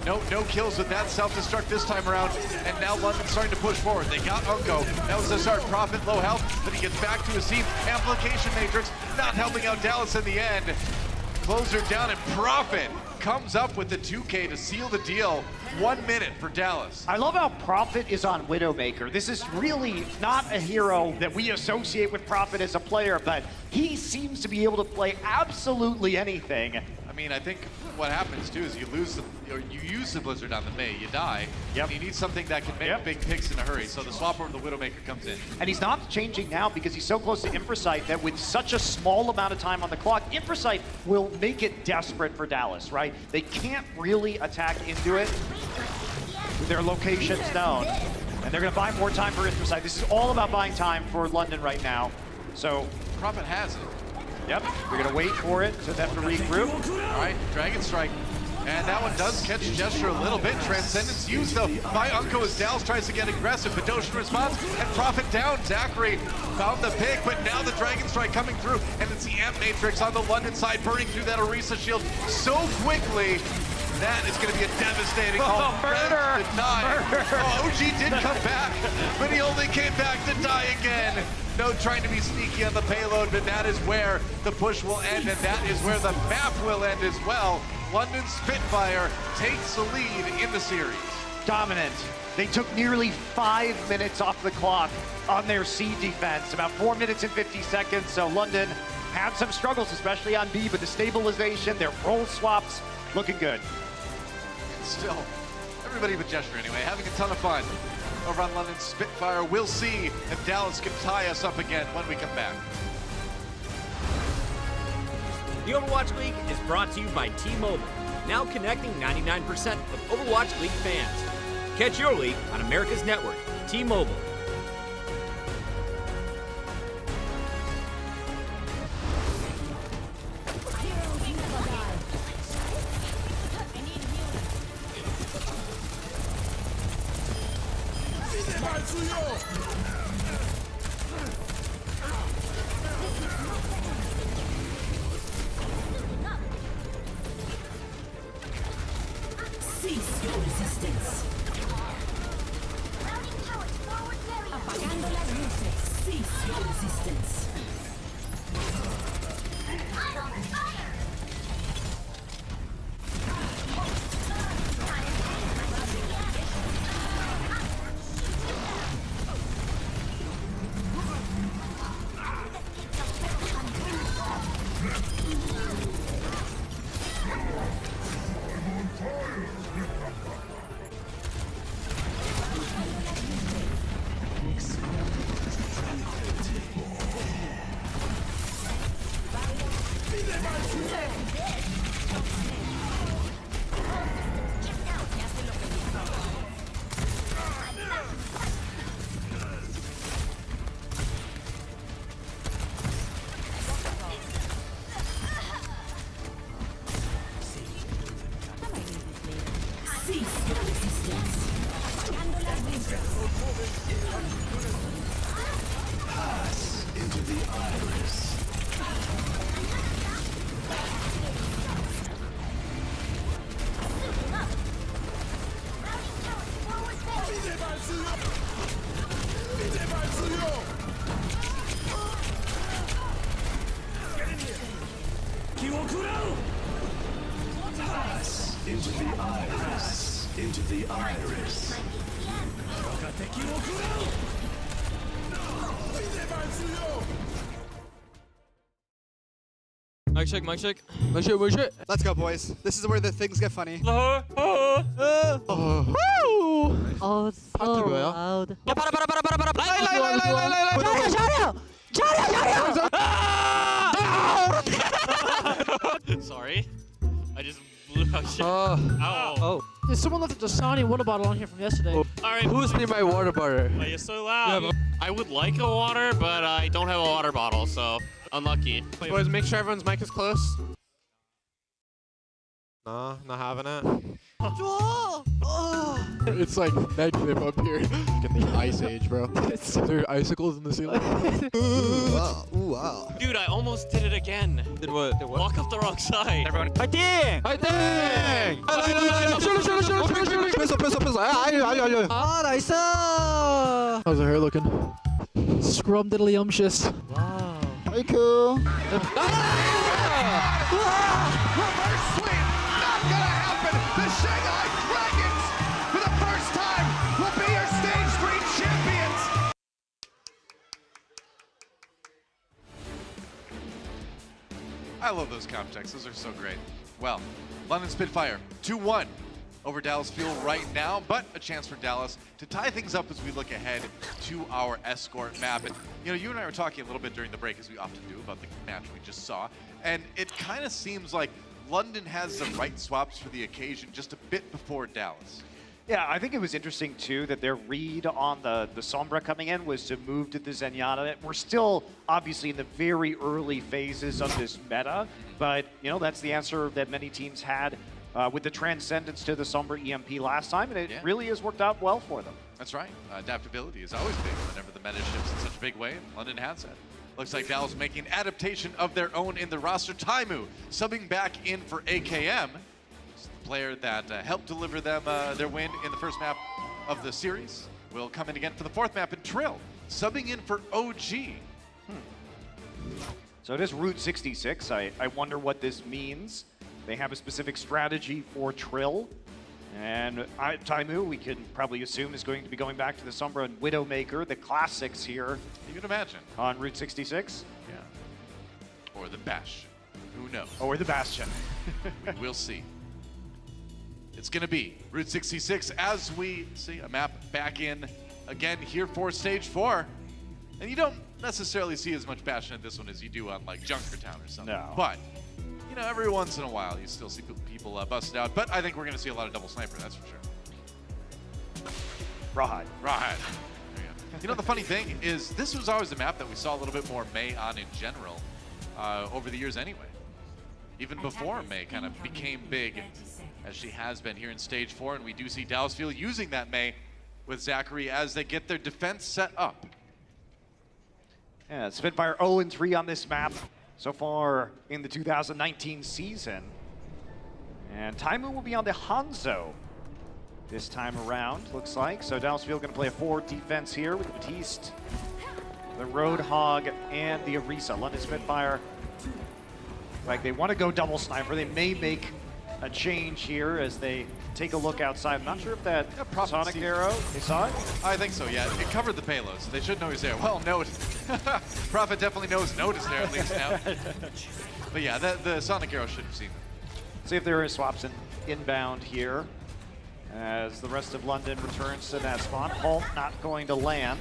A: No kills with that self-destruct this time around, and now London's starting to push forward. They got Unko. That was a start. Prophet low health, but he gets back to his team. Amplification Matrix not helping out Dallas in the end. Closer down, and Prophet comes up with the 2K to seal the deal. 1 minute for Dallas.
B: I love how Prophet is on Widowmaker. This is really not a hero that we associate with Prophet as a player, but he seems to be able to play absolutely anything.
A: I mean, I think what happens too is you use the Blizzard on the Mei, you die.
B: Yep.
A: And you need something that can make big picks in a hurry. So the swap over the Widowmaker comes in.
B: And he's not changing now because he's so close to Infrasight that with such a small amount of time on the clock, Infrasight will make it desperate for Dallas, right? They can't really attack into it with their locations known. And they're gonna buy more time for Infrasight. This is all about buying time for London right now. So
A: Prophet has it.
B: Yep, we're gonna wait for it, so they have to regroup.
A: All right, Dragon Strike. And that one does catch Gesture a little bit. Transcendence used though by Unko as Dallas tries to get aggressive. Badoshin responds, and Prophet down. Zachary found the pick, but now the Dragon Strike coming through, and it's the Amp Matrix on the London side, burning through that Orisa shield so quickly. That is going to be a devastating haul.
B: Murder!
A: To die.
B: Murder!
A: Oh, OG did come back, but he only came back to die again. No trying to be sneaky on the payload, but that is where the push will end, and that is where the map will end as well. London Spitfire takes the lead in the series.
B: Dominant. They took nearly 5 minutes off the clock on their C defense, about 4 minutes and 50 seconds. So London had some struggles, especially on B, but the stabilization, their role swaps, looking good.
A: Still, everybody but Gesture anyway, having a ton of fun over on London Spitfire. We'll see if Dallas can tie us up again when we come back.
C: The Overwatch League is brought to you by T-Mobile, now connecting 99% of Overwatch League fans. Catch your league on America's network, T-Mobile.
E: Cease your resistance. Apagando las luces. Cease your resistance.
K: Into the iris. Into the iris.
L: Mic check, mic check. Mic check, mic check.
M: Let's go, boys. This is where the things get funny.
L: Oh,
M: so loud.
L: 야, para. 라이. Sorry. I just blew out shit. Ow.
N: Someone left a Dasani water bottle on here from yesterday.
L: Alright.
N: Who's near my water bottle?
L: Why you're so loud? I would like a water, but I don't have a water bottle, so unlucky.
F: Boys, make sure everyone's mic is close. Nah, not having it. It's like negative up here. In the ice age, bro. There are icicles in the ceiling.
G: Ooh, wow. Ooh, wow.
L: Dude, I almost did it again.
F: Did what?
L: Walk up the wrong side.
F: Everyone, fighting! Fighting!
M: Ah, nice! How's the hair looking? Scrum diddly-umptious. Wow. Hey, cool.
F: Reverse sweep! Not gonna happen! The Shanghai Dragons, for the first time, will be your Stage 3 champions!
A: I love those comp checks. Those are so great. Well, London Spitfire 2-1 over Dallas Fuel right now, but a chance for Dallas to tie things up as we look ahead to our Escort map. And you know, you and I were talking a little bit during the break, as we often do, about the match we just saw, and it kind of seems like London has the right swaps for the occasion just a bit before Dallas.
B: Yeah, I think it was interesting too that their read on the Sombra coming in was to move to the Zenyatta. We're still obviously in the very early phases of this meta, but you know, that's the answer that many teams had with the transcendence to the Sombra EMP last time, and it really has worked out well for them.
A: That's right. Adaptability is always big whenever the meta shifts in such a big way. London has that. Looks like Dallas making an adaptation of their own in the roster. Taimu subbing back in for AKM. It's the player that helped deliver them their win in the first map of the series. Will come in again for the fourth map, and Trill subbing in for OG.
B: So it is Route 66. I wonder what this means. They have a specific strategy for Trill. And Taimu, we can probably assume, is going to be going back to the Sombra and Widowmaker, the classics here.
A: You can imagine.
B: On Route 66.
A: Yeah. Or the Bash. Who knows?
B: Or the Bastion.
A: We'll see. It's going to be Route 66 as we see a map back in again here for Stage 4. And you don't necessarily see as much Bastion in this one as you do on like Junkertown or something.
B: No.
A: But you know, every once in a while, you still see people busted out. But I think we're going to see a lot of double sniper, that's for sure.
B: Rawhide.
A: Rawhide. You know, the funny thing is, this was always a map that we saw a little bit more Mei on in general over the years anyway. Even before Mei kind of became big, as she has been here in Stage 4. And we do see Dallas Fuel using that Mei with Zachary as they get their defense set up.
B: Yeah, Spitfire 0-3 on this map so far in the 2019 season. And Taimu will be on the Hanzo this time around, looks like. So Dallas Fuel going to play a 4 defense here with the Batiste, the Roadhog, and the Orisa. London Spitfire, like they want to go double sniper. They may make a change here as they take a look outside. I'm not sure if that Sonic Arrow, they saw it?
A: I think so, yeah. It covered the payload, so they should know he's there. Well, Note. Prophet definitely knows Note is there at least now. But yeah, the Sonic Arrow should have seen it.
B: See if there is swaps inbound here as the rest of London returns to that spawn. Halt not going to land.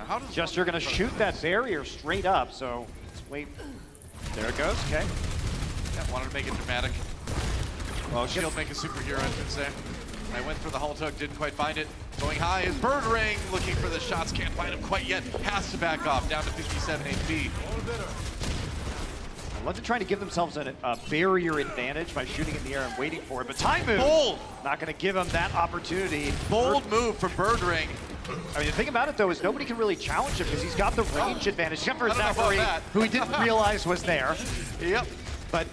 A: How does
B: Jester going to shoot that barrier straight up, so let's wait. There it goes, okay.
A: Yeah, wanted to make it dramatic.
B: Well,
A: Shield make a superhero entrance there. I went for the Hull Tug, didn't quite find it. Going high is Bird Ring, looking for the shots, can't find him quite yet. Has to back off, down to 57 HP.
B: London trying to give themselves a barrier advantage by shooting in the air and waiting for it, but Taimu
A: bold,
B: not going to give him that opportunity.
A: Bold move for Bird Ring.
B: I mean, the thing about it, though, is nobody can really challenge him because he's got the range advantage, except for Zachary, who he didn't realize was there.
A: Yep.
B: But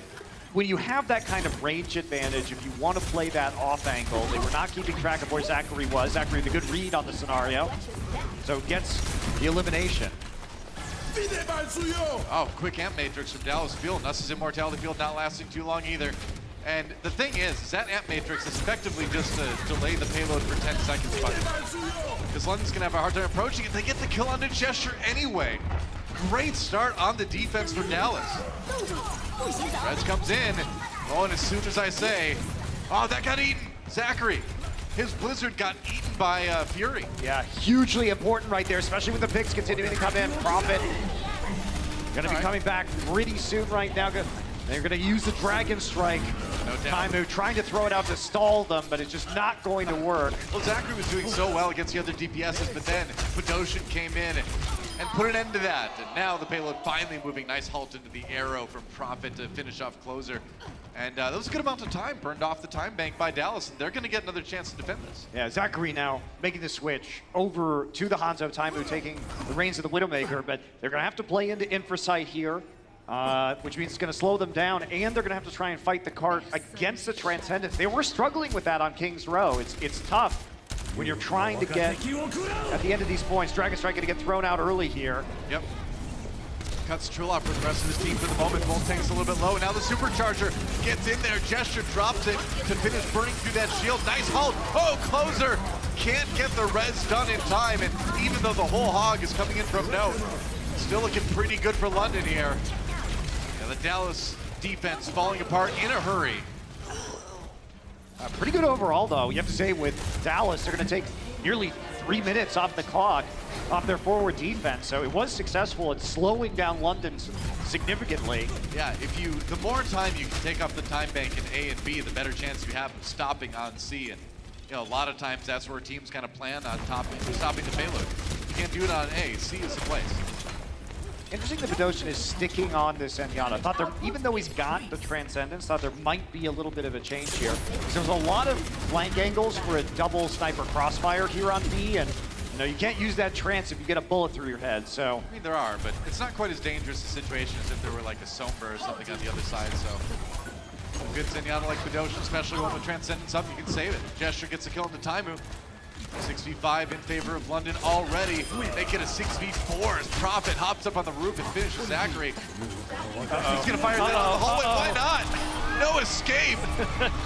B: when you have that kind of range advantage, if you want to play that off angle, they were not keeping track of where Zachary was. Zachary with a good read on the scenario, so gets the elimination.
A: Oh, quick Amp Matrix from Dallas Field. Nuss's Immortality Field not lasting too long either. And the thing is that Amp Matrix is effectively just to delay the payload for 10 seconds. Because London's going to have a hard time approaching it. They get the kill on the Gesture anyway. Great start on the defense for Dallas. Reds comes in. Oh, and as soon as I say, oh, that got eaten. Zachary. His Blizzard got eaten by Fury.
B: Yeah, hugely important right there, especially with the picks continuing to come in. Prophet going to be coming back pretty soon right now. They're going to use the Dragon Strike
A: no doubt.
B: Taimu trying to throw it out to stall them, but it's just not going to work.
A: Well, Zachary was doing so well against the other DPSs, but then Bedosian came in and put an end to that. And now the payload finally moving. Nice halt into the arrow from Prophet to finish off Closer. And that was a good amount of time burned off the time bank by Dallas, and they're going to get another chance to defend this.
B: Yeah, Zachary now making the switch over to the Hanzo. Taimu taking the reins of the Widowmaker, but they're going to have to play into Infrasight here, which means it's going to slow them down, and they're going to have to try and fight the cart against the Transcendence. They were struggling with that on King's Row. It's tough when you're trying to get at the end of these points. Dragon Strike going to get thrown out early here.
A: Yep. Cuts Trill off for the rest of his team for the moment. Volt Tank's a little bit low. Now the Supercharger gets in there. Gesture drops it to finish burning through that shield. Nice halt. Oh, Closer can't get the res done in time. And even though the whole hog is coming in from Note, still looking pretty good for London here. And the Dallas defense falling apart in a hurry.
B: Pretty good overall, though. You have to say with Dallas, they're going to take nearly 3 minutes off the clock, off their forward defense. So it was successful at slowing down London significantly.
A: Yeah, the more time you can take off the time bank in A and B, the better chance you have of stopping on C. And a lot of times that's where teams kind of plan on stopping the payload. You can't do it on A. C is the place.
B: Interesting that Bedosian is sticking on this Zenyatta. Thought there, even though he's got the Transcendence, thought there might be a little bit of a change here. There's a lot of flank angles for a double sniper crossfire here on B, and you can't use that trance if you get a bullet through your head, so.
A: I mean, there are, but it's not quite as dangerous a situation as if there were like a Sombra or something on the other side, so. A good Zenyatta like Bedosian, especially one with Transcendence up, you can save it. Gesture gets a kill into Taimu. 6v5 in favor of London already. Make it a 6v4 as Prophet hops up on the roof and finishes Zachary. He's gonna fire that on the hallway, why not? No escape.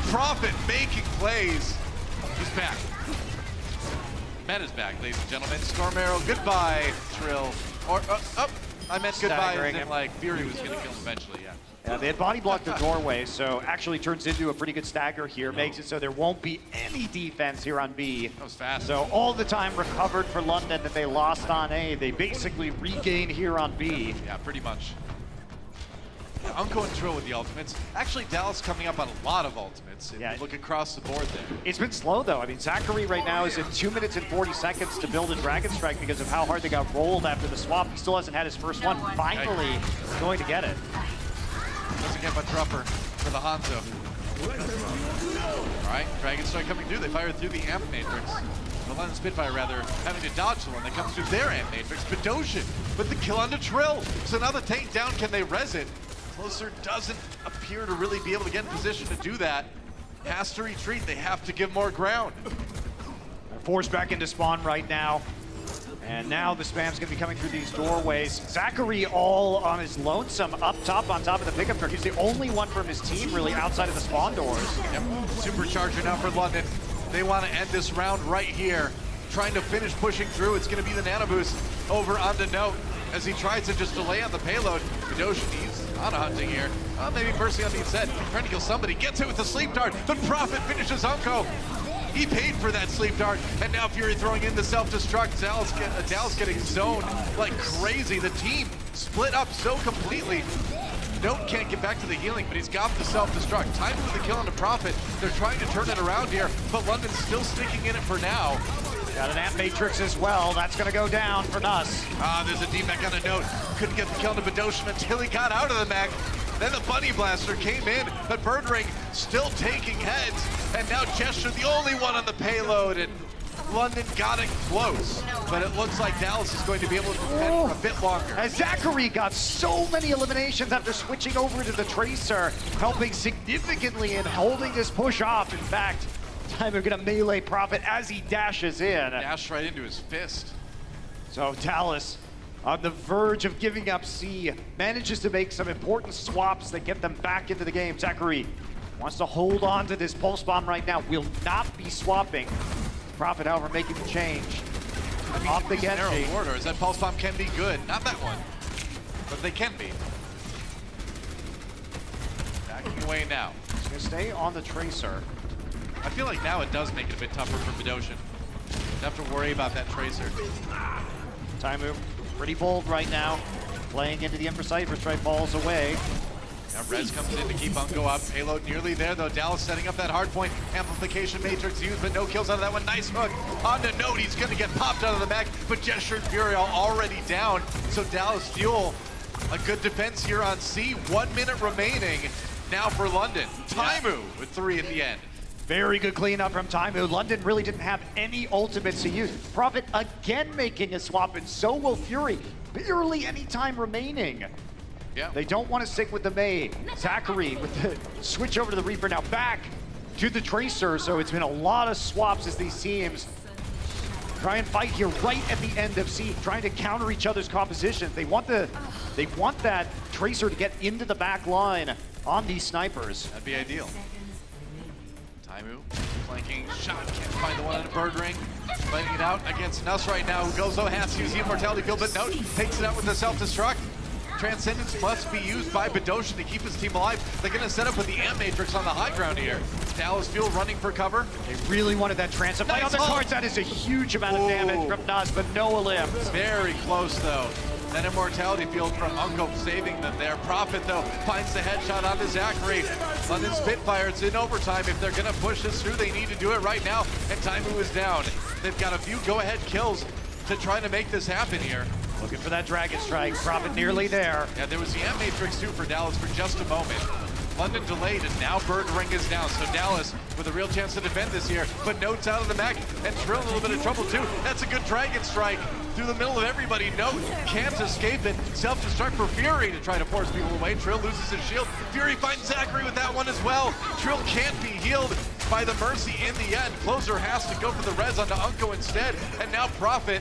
A: Prophet making plays. He's back. Meta's back, ladies and gentlemen. Storm Arrow, goodbye, Trill. Or, I meant goodbye as in like Fury was gonna kill him eventually, yeah.
B: Yeah, they had body blocked the doorway, so actually turns into a pretty good stagger here. Makes it so there won't be any defense here on B.
A: That was fast.
B: So all the time recovered for London that they lost on A, they basically regain here on B.
A: Yeah, pretty much. Yeah, Unko and Trill with the ultimates. Actually, Dallas coming up on a lot of ultimates. If you look across the board there.
B: It's been slow, though. I mean, Zachary right now is at 2 minutes and 40 seconds to build a Dragon Strike because of how hard they got rolled after the swap. He still hasn't had his first one. Finally going to get it.
A: Doesn't get much rougher for the Hanzo. All right, Dragon Strike coming through. They fire through the Amp Matrix. The London Spitfire, rather, having to dodge the one that comes through their Amp Matrix. Bedosian with the kill onto Trill. So now the tank down, can they res it? Closer doesn't appear to really be able to get in position to do that. Has to retreat. They have to give more ground.
B: They're forced back into spawn right now. And now the spam's gonna be coming through these doorways. Zachary all on his lonesome up top on top of the pickup truck. He's the only one from his team really outside of the spawn doors.
A: Yep, Supercharger now for London. They want to end this round right here. Trying to finish pushing through. It's gonna be the nano boost over onto Note as he tries to just delay on the payload. Bedosian, he's on a hunting here. Maybe Mercy on the inside, trying to kill somebody. Gets hit with the sleep dart. The Prophet finishes Unko. He paid for that sleep dart, and now Fury throwing in the self-destruct. Dallas getting zoned like crazy. The team split up so completely. Note can't get back to the healing, but he's got the self-destruct. Time for the kill on the Prophet. They're trying to turn it around here, but London's still sticking in it for now.
B: Got an Amp Matrix as well. That's gonna go down for Nuss.
A: There's a D-Mech on a Note. Couldn't get the kill on Bedosian until he got out of the mech. Then the Bunny Blaster came in, but Birdring still taking heads. And now Gesture, the only one on the payload, and London got it close. But it looks like Dallas is going to be able to defend for a bit longer.
B: As Zachary got so many eliminations after switching over to the Tracer, helping significantly in holding this push off. In fact, Taimu gonna melee Prophet as he dashes in.
A: Dash right into his fist.
B: So Dallas, on the verge of giving up C, manages to make some important swaps that get them back into the game. Zachary wants to hold on to this pulse bomb right now. Will not be swapping. Prophet, however, making the change.
A: I mean,
B: Off the Genji.
A: Corridors. That pulse bomb can be good. Not that one, but they can be. Backing away now.
B: He's gonna stay on the Tracer.
A: I feel like now it does make it a bit tougher for Bedosian. You have to worry about that Tracer.
B: Taimu, pretty bold right now. Playing into the Empress Cypher, Strike falls away.
A: Now Rez comes in to keep Unco up. Payload nearly there, though. Dallas setting up that hard point. Amplification matrix used, but no kills out of that one. Nice hook. On to Note, he's going to get popped out of the back, but Gesture and Fury are already down. So Dallas Fuel, a good defense here on C. 1 minute remaining now for London. Taimu with 3 at the end.
B: Very good cleanup from Taimu. London really didn't have any ultimates to use. Prophet again making a swap, and so will Fury. Barely any time remaining.
A: Yeah.
B: They don't want to stick with the Mei. Zachary with the switch over to the Reaper, now back to the Tracer. So it's been a lot of swaps as these teams try and fight here right at the end of C, trying to counter each other's compositions. They want that Tracer to get into the back line on these snipers.
A: That'd be ideal. Taimu flanking shot, can't find the one on a bird ring. Fighting it out against Nuss right now. Gozo has to use the immortality field, but no, takes it out with the self-destruct. Transcendence must be used by Badosha to keep his team alive. They're going to set up with the Amp Matrix on the high ground here. Dallas Fuel running for cover.
B: They really wanted that transfer. Nice on the cards, that is a huge amount of damage from Nuss, but no limbs.
A: Very close though. That immortality field from Unco saving them there. Prophet though finds the headshot onto Zachary. London Spitfire, it's in overtime. If they're gonna push this through, they need to do it right now. And Taimu is down. They've got a few go-ahead kills to try to make this happen here.
B: Looking for that Dragon Strike. Prophet nearly there.
A: Yeah, there was the Amp Matrix too for Dallas for just a moment. London delayed, and now Bird Ring is down. So Dallas with a real chance to defend this here, but Note's out of the back, and Trill in a little bit of trouble too. That's a good Dragon Strike through the middle of everybody. Note can't escape it. Self-destruct for Fury to try to force people away. Trill loses his shield. Fury finds Zachary with that one as well. Trill can't be healed by the Mercy in the end. Closer has to go for the res onto Unco instead, and now Prophet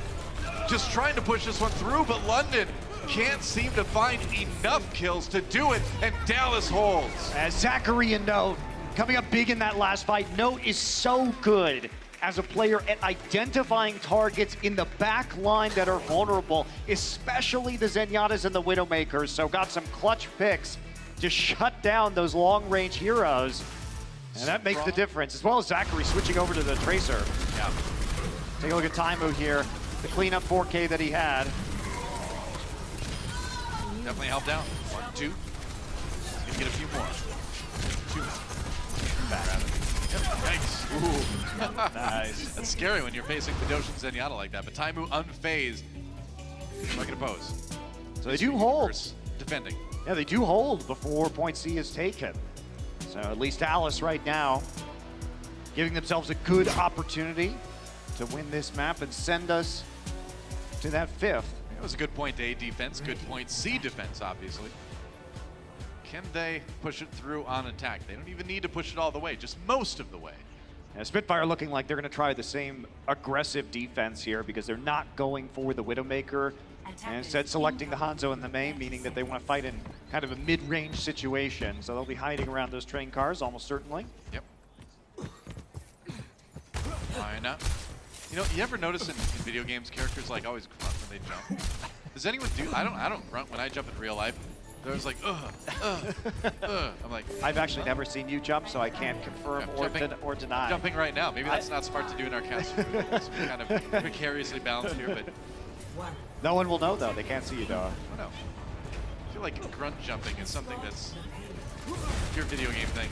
A: just trying to push this one through, but London can't seem to find enough kills to do it, and Dallas holds.
B: As Zachary and Note coming up big in that last fight. Note is so good as a player at identifying targets in the back line that are vulnerable, especially the Zenyatas and the Widowmakers. So got some clutch picks to shut down those long-range heroes, and that makes the difference, as well as Zachary switching over to the Tracer.
A: Yeah.
B: Take a look at Taimu here, the cleanup 4K that he had.
A: Definitely helped out. 1, 2. He's gonna get a few more. 2 more. Back. Yep. Yikes. Ooh. Nice. That's scary when you're facing Badosha and Zenyatta like that, but Taimu unfazed. Like an oppose.
B: So they do hold.
A: Defending.
B: Yeah, they do hold before point C is taken. So at least Dallas right now giving themselves a good opportunity to win this map and send us to that 5th.
A: That was a good point A defense, good point C defense, obviously. Can they push it through on attack? They don't even need to push it all the way, just most of the way.
B: Yeah, Spitfire looking like they're going to try the same aggressive defense here because they're not going for the Widowmaker and instead selecting the Hanzo and the Mei, meaning that they want to fight in kind of a mid-range situation. So they'll be hiding around those train cars almost certainly.
A: Yep. Why not? You know, you ever notice in video games characters like always grunt when they jump? Does anyone do? I don't grunt when I jump in real life. There's like, I'm like,
B: I've actually never seen you jump, so I can't confirm or deny.
A: Jumping right now. Maybe that's not smart to do in our cast. It's kind of precariously balanced here, but
B: no one will know though. They can't see you though.
A: I don't know. I feel like grunt jumping is something that's a pure video game thing.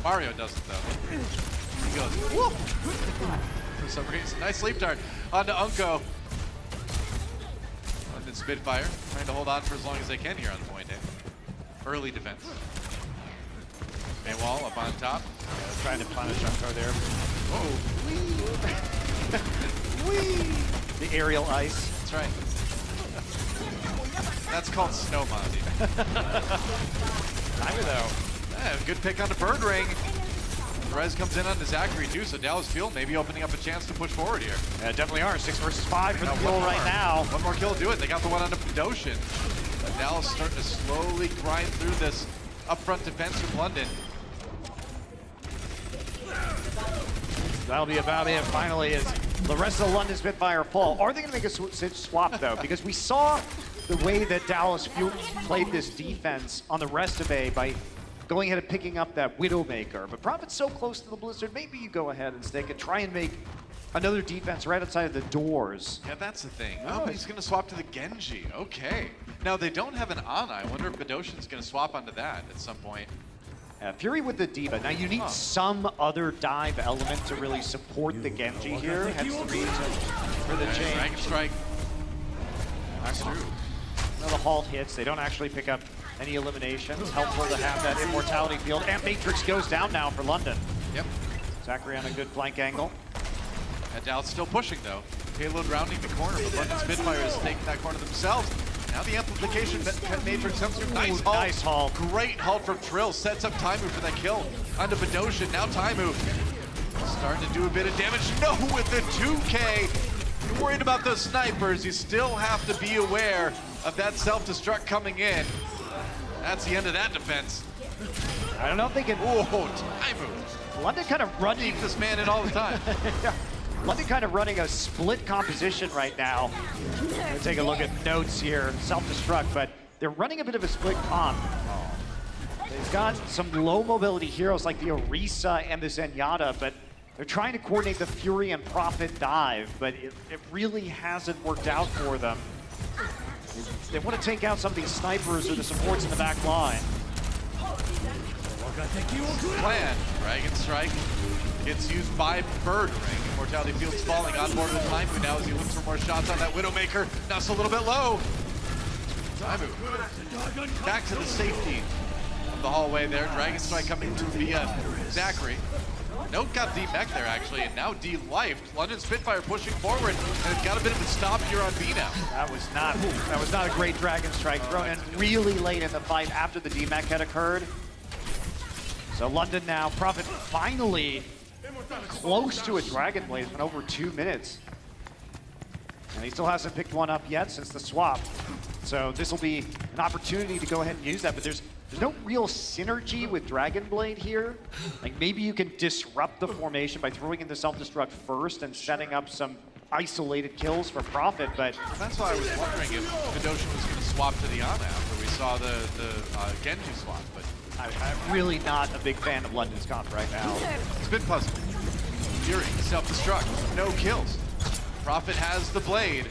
A: Mario doesn't though. He goes, whoop! For some reason. Nice sleep dart onto Unco. London Spitfire trying to hold on for as long as they can here on the point A. Early defense. Maywall up on top.
B: Yeah, trying to punish Unco there.
A: Whoa.
B: Whee! The aerial ice.
A: That's right. That's called snow Monty.
B: I don't know.
A: Yeah, good pick on the bird ring. Rez comes in on the Zachary too, so Dallas Fuel maybe opening up a chance to push forward here.
B: Yeah, definitely are. 6 versus 5 for the Fuel right now.
A: One more kill to do it. They got the one on the Badoshan. Dallas starting to slowly grind through this upfront defense with London.
B: That'll be about it finally as the rest of the London Spitfire fall. Are they going to make a swap though? Because we saw the way that Dallas Fuel played this defense on the rest of A by going ahead and picking up that Widowmaker. But Prophet's so close to the Blizzard, maybe you go ahead and stick and try and make another defense right outside of the doors.
A: Yeah, that's the thing. Oh, he's going to swap to the Genji. Okay. Now, they don't have an Ana. I wonder if Badoshin's going to swap onto that at some point.
B: Fury with the D.Va. Now, you need some other dive element to really support the Genji here. Hence the reason for the change.
A: Dragon Strike. That's true.
B: Now the halt hits. They don't actually pick up any eliminations. Helpful to have that immortality field. And Matrix goes down now for London.
A: Yep.
B: Zachary on a good flank angle.
A: And Dallas still pushing, though. Payload rounding the corner, but London Spitfire is taking that corner themselves. Now the amplification Matrix comes through. Nice halt.
B: Nice halt.
A: Great halt from Trill. Sets up Taimu for that kill. Onto Badoshin. Now Taimu starting to do a bit of damage. No, with the 2K. You're worried about those snipers. You still have to be aware of that self-destruct coming in. That's the end of that defense.
B: I don't know if they can...
A: Oh, Taimu.
B: London kind of running...
A: Keep this man in all the time.
B: Yeah. London kind of running a split composition right now. We'll take a look at notes here. Self-destruct, but they're running a bit of a split comp. They've got some low mobility heroes like the Orisa and the Zenyatta, but they're trying to coordinate the Fury and Prophet dive, but it really hasn't worked out for them. They want to take out some of these snipers or the supports in the back line.
A: Plan. Dragon Strike gets used by Bird Ring. Immortality Field's falling on board with Taimu now as he looks for more shots on that Widowmaker. Now it's a little bit low. Taimu back to the safety of the hallway there. Dragon Strike coming through via Zachary. Note got D-Mech there actually, and now D-Lifed. London Spitfire pushing forward, and it's got a bit of a stop here on B now.
B: That was not a great Dragon Strike thrown in really late in the fight after the D-Mech had occurred. So London now, Prophet finally close to a Dragon Blade. It's been over 2 minutes. And he still hasn't picked one up yet since the swap. So this will be an opportunity to go ahead and use that, but there's no real synergy with Dragon Blade here. Like maybe you can disrupt the formation by throwing in the self-destruct first and setting up some isolated kills for Prophet, but...
A: That's why I was wondering if Badoshin was going to swap to the Ana after we saw the Genji swap, but...
B: I'm really not a big fan of London's comp right now.
A: Spin puzzle. Fury, self-destruct, no kills. Prophet has the blade.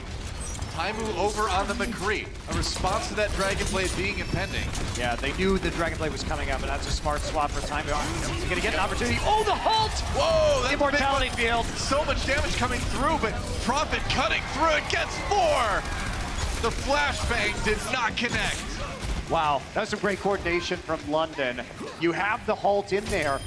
A: Taimu over on the McCree. A response to that Dragon Blade being impending.
B: Yeah, they knew the Dragon Blade was coming up, and that's a smart swap for Taimu. He's gonna get an opportunity. Oh, the halt!
A: Whoa, that's
B: Immortality Field.
A: So much damage coming through, but Prophet cutting through it, gets 4! The flashbang did not connect.
B: Wow, that's some great coordination from London. You have the halt in there,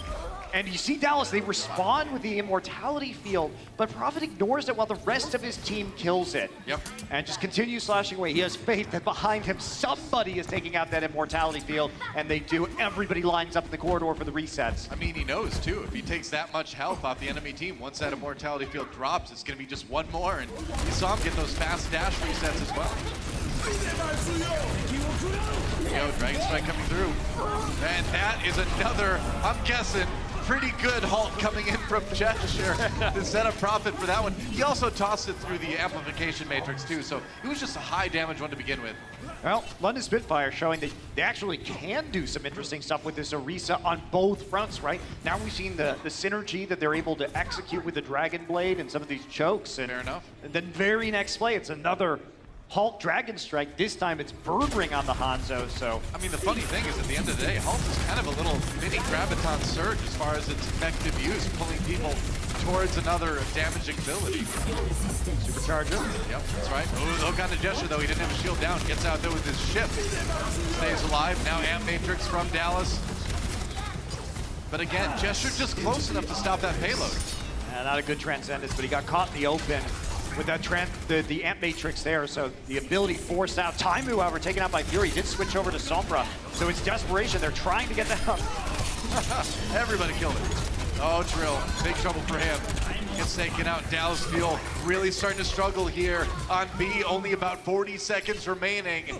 B: and you see Dallas, they respond with the Immortality Field, but Prophet ignores it while the rest of his team kills it.
A: Yep.
B: And just continues slashing away. He has faith that behind him, somebody is taking out that Immortality Field, and they do. Everybody lines up in the corridor for the resets.
A: I mean, he knows, too. If he takes that much health off the enemy team, once that Immortality Field drops, it's going to be just one more, and you saw him get those fast dash resets as well. Yo, Dragon Strike coming through. And that is another, I'm guessing, pretty good halt coming in from Gesture to set up Prophet for that one. He also tossed it through the amplification matrix too, so it was just a high damage one to begin with.
B: Well, London Spitfire showing that they actually can do some interesting stuff with this Orisa on both fronts, right? Now we've seen the synergy that they're able to execute with the Dragon Blade and some of these chokes. And,
A: fair enough.
B: And then very next play, it's another halt Dragon Strike. This time it's Bird Ring on the Hanzo, so...
A: I mean, the funny thing is, at the end of the day, halt is kind of a little mini Graviton Surge as far as its effective use, pulling people towards another damaging ability.
B: Supercharger.
A: Yep, that's right. Oh, look on the Gesture, though. He didn't have a shield down. Gets out there with his ship. Stays alive. Now Amp Matrix from Dallas. But again, Gesture just close enough to stop that payload.
B: Not a good Transcendence, but he got caught in the open with that the Amp Matrix there, so the ability forced out. Taimu, however, taken out by Fury, did switch over to Sombra, so it's desperation. They're trying to get that up.
A: Everybody killed it. Oh, Trill, big trouble for him. Gets taken out. Dallas Fuel really starting to struggle here on B, only about 40 seconds remaining.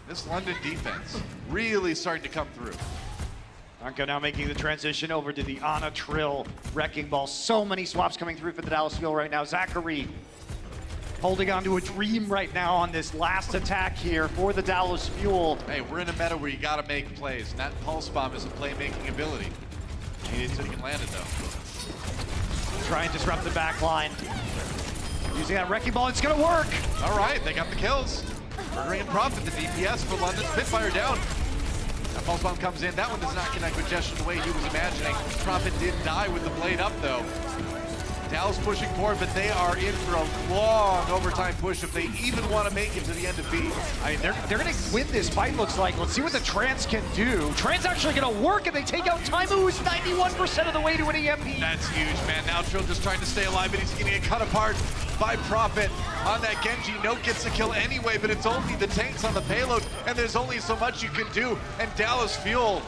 A: This London defense really starting to come through.
B: Anko now making the transition over to the Ana Trill Wrecking Ball. So many swaps coming through for the Dallas Fuel right now. Zachary holding on to a dream right now on this last attack here for the Dallas Fuel.
A: Hey, we're in a meta where you gotta make plays, and that pulse bomb is a playmaking ability. He needs to land it though.
B: Try and disrupt the back line. Using that wrecking ball, it's gonna work!
A: All right, they got the kills. Murdering and Profit, the DPS for London. Spitfire down. That pulse bomb comes in. That one does not connect with Gesture the way he was imagining. Profit did die with the blade up though. Dallas pushing forward, but they are in for a long overtime push if they even want to make it to the end of B.
B: I mean, they're going to win this fight, looks like. Let's see what the Trans can do. Trans actually going to work, and they take out Taimu, who's 91% of the way to an EMP.
A: That's huge, man. Now Trill just trying to stay alive, and he's going to get cut apart by Profit on that Genji. Note gets the kill anyway, but it's only the tanks on the payload, and there's only so much you can do. And Dallas Fuel,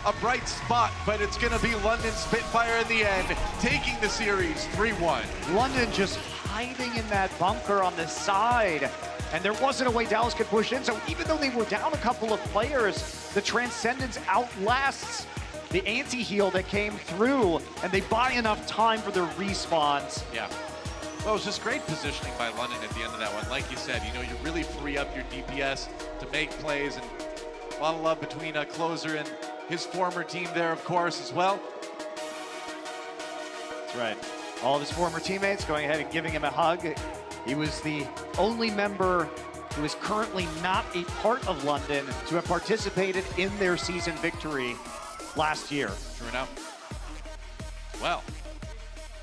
A: a bright spot, but it's going to be London Spitfire in the end, taking the series 3-1.
B: London just hiding in that bunker on the side, and there wasn't a way Dallas could push in, so even though they were down a couple of players, the Transcendence outlasts the anti-heal that came through, and they buy enough time for their respawns.
A: Yeah. Well, it was just great positioning by London at the end of that one. Like you said, you know, you really free up your DPS to make plays, and a lot of love between Closer and his former team there, of course, as well.
B: That's right. All of his former teammates going ahead and giving him a hug. He was the only member who is currently not a part of London to have participated in their season victory last year.
A: True enough. Well,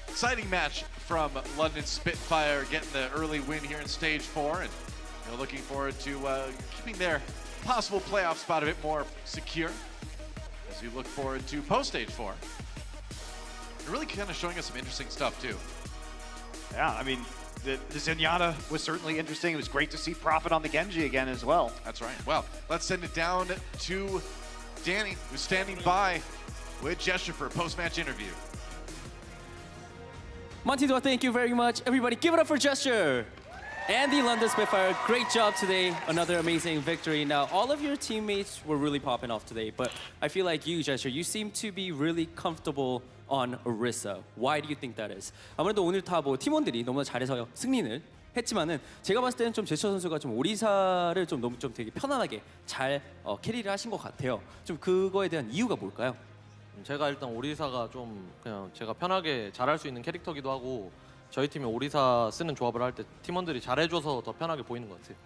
A: exciting match from London Spitfire, getting the early win here in Stage 4, and looking forward to keeping their possible playoff spot a bit more secure as we look forward to post-Stage 4. They're really kind of showing us some interesting stuff, too.
B: Yeah, I mean, the Zenyatta was certainly interesting. It was great to see Profit on the Genji again as well.
A: That's right. Well, let's send it down to Danny, who's standing by with Gesture for a post-match interview.
N: Montidor, thank you very much. Everybody, give it up for Gesture. And the London Spitfire, great job today. Another amazing victory. Now, all of your teammates were really popping off today, but I feel like you, Gesture, you seem to be really comfortable on Orisa. Why do you think that is? 아무래도 오늘 다 뭐 팀원들이 너무나 잘해서 승리를 했지만은 제가 봤을 때는 좀 제스처 선수가 좀 오리사를 좀 너무 좀 되게 편안하게 잘 캐리를 하신 것 같아요. 좀 그거에 대한 이유가 뭘까요?
O: 제가 일단 오리사가 좀 그냥 제가 편하게 잘할 수 있는 캐릭터기도 하고 저희 팀이 오리사 쓰는 조합을 할 때 팀원들이 잘해줘서 더 편하게 보이는 것 같아요.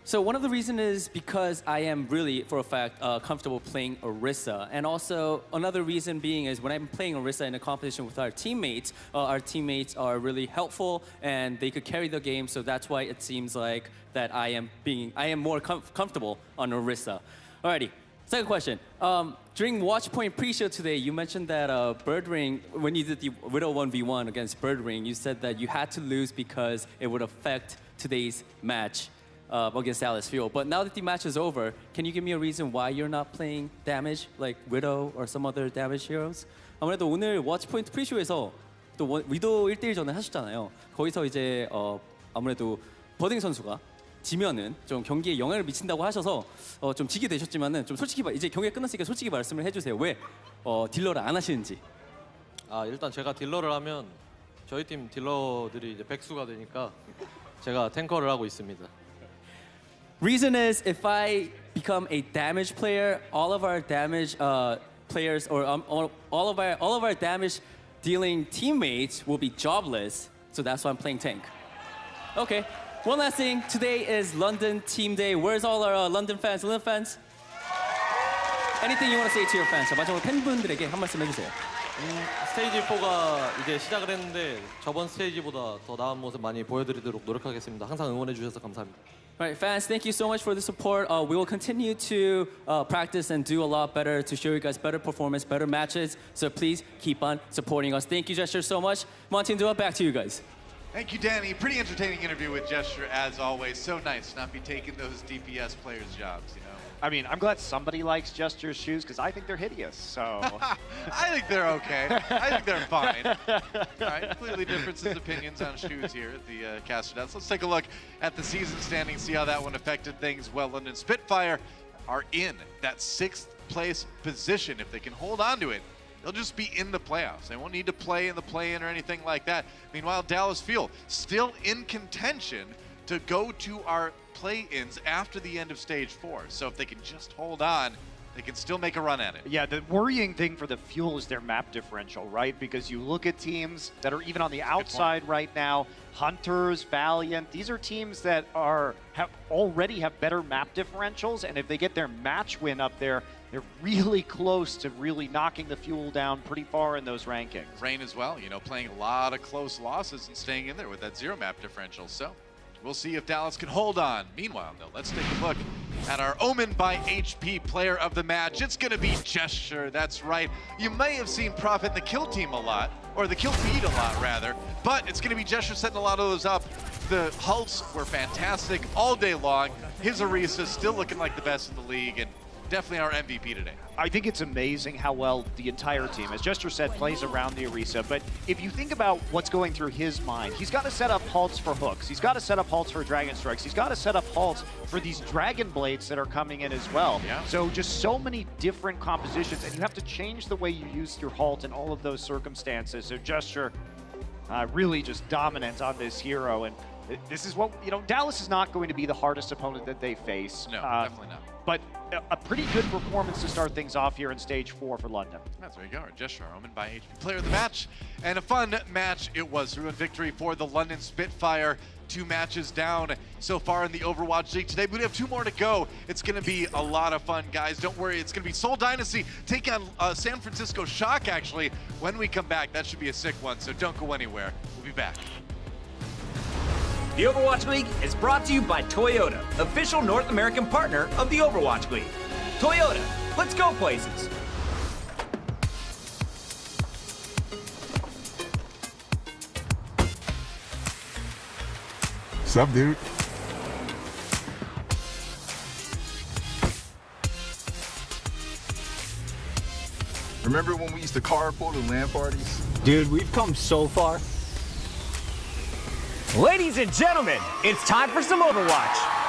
N: So one of the reasons is because I am really, for a fact, comfortable playing Orisa. And also another reason being is when I'm playing Orisa in a competition with our teammates are really helpful and they could carry the game. So that's why it seems like that I am more comfortable on Orisa. Alrighty, second question. During Watchpoint pre-show today, you mentioned that Birdring, when you did the Widow 1v1 against Birdring, you said that you had to lose because it would affect today's match against Dallas Fuel. But now that the match is over, can you give me a reason why you're not playing damage, like Widow or some other damage heroes? 아무래도 오늘 Watchpoint pre-show에서 또 위도 1대1전을 하셨잖아요. 거기서 이제 아무래도 버딩 선수가 지면은 좀 경기에 영향을 미친다고 하셔서 좀 지게 되셨지만은 좀 솔직히 이제 경기가 끝났으니까 솔직히 말씀을 해주세요. 왜 딜러를 안 하시는지.
O: 일단 제가 딜러를 하면 저희 팀 딜러들이 이제 백수가 되니까 제가 탱커를 하고 있습니다.
N: Reason is if I become a damage player, all of our damage players or all of our damage dealing teammates will be jobless. So that's why I'm playing tank. Okay. One last thing. Today is London Team Day. Where's all our London fans? London fans? Anything you want to say to your fans? 자, 마지막으로 팬분들에게 한 말씀 해주세요.
O: 스테이지 4가 이제 시작을 했는데 저번 스테이지보다 더 나은 모습 많이 보여드리도록 노력하겠습니다. 항상 응원해 주셔서 감사합니다.
N: All right, fans, thank you so much for the support. We will continue to practice and do a lot better to show you guys better performance, better matches. So please keep on supporting us. Thank you, Gesture, so much. Monty and Dua, back to you guys.
A: Thank you, Danny. Pretty entertaining interview with Gesture, as always. So nice to not be taking those DPS players' jobs, you know?
B: I mean, I'm glad somebody likes Gesture's shoes because I think they're hideous, so...
A: I think they're okay. I think they're fine. All right, clearly differences of opinions on shoes here at the Caster Deaths. Let's take a look at the season standing, see how that one affected things. Well, London Spitfire are in that 6th place position. If they can hold on to it, They'll just be in the playoffs. They won't need to play in the play-in or anything like that. Meanwhile, Dallas Fuel still in contention to go to our play-ins after the end of Stage 4. So if they can just hold on, they can still make a run at it.
B: Yeah, the worrying thing for the Fuel is their map differential, right? Because you look at teams that are even on the outside right now, Hunters, Valiant, these are teams that already have better map differentials, and if they get their match win up there, they're really close to really knocking the Fuel down pretty far in those rankings.
A: Rain as well, you know, playing a lot of close losses and staying in there with that 0 map differential. So we'll see if Dallas can hold on. Meanwhile, though, let's take a look at our Omen by HP player of the match. It's going to be Gesture, that's right. You may have seen Prophet in the kill team a lot, or the kill feed a lot, rather, but it's going to be Gesture setting a lot of those up. The hulks were fantastic all day long. His Orisa still looking like the best in the league, and definitely our MVP today.
B: I think it's amazing how well the entire team, as Gesture said, plays around the Orisa. But if you think about what's going through his mind, he's got to set up halts for hooks. He's got to set up halts for Dragon Strikes. He's got to set up halts for these Dragon Blades that are coming in as well.
A: Yeah.
B: So just so many different compositions, and you have to change the way you use your halt in all of those circumstances. So Gesture really just dominant on this hero. And this is what, you know, Dallas is not going to be the hardest opponent that they face.
A: No, definitely not.
B: But a pretty good performance to start things off here in Stage 4 for London.
A: That's where you go, our Gesture, Omen by HP player of the match. And a fun match it was. Through in victory for the London Spitfire. 2 matches down so far in the Overwatch League today. We have 2 more to go. It's going to be a lot of fun, guys. Don't worry. It's going to be Seoul Dynasty taking on San Francisco Shock, actually. When we come back, that should be a sick one, so don't go anywhere. We'll be back.
C: The Overwatch League is brought to you by Toyota, official North American partner of the Overwatch League. Toyota, let's go places.
P: What's up, dude?
D: Remember when we used to carpool to LAN parties?
C: Dude, we've come so far. Ladies and gentlemen, it's time for some Overwatch.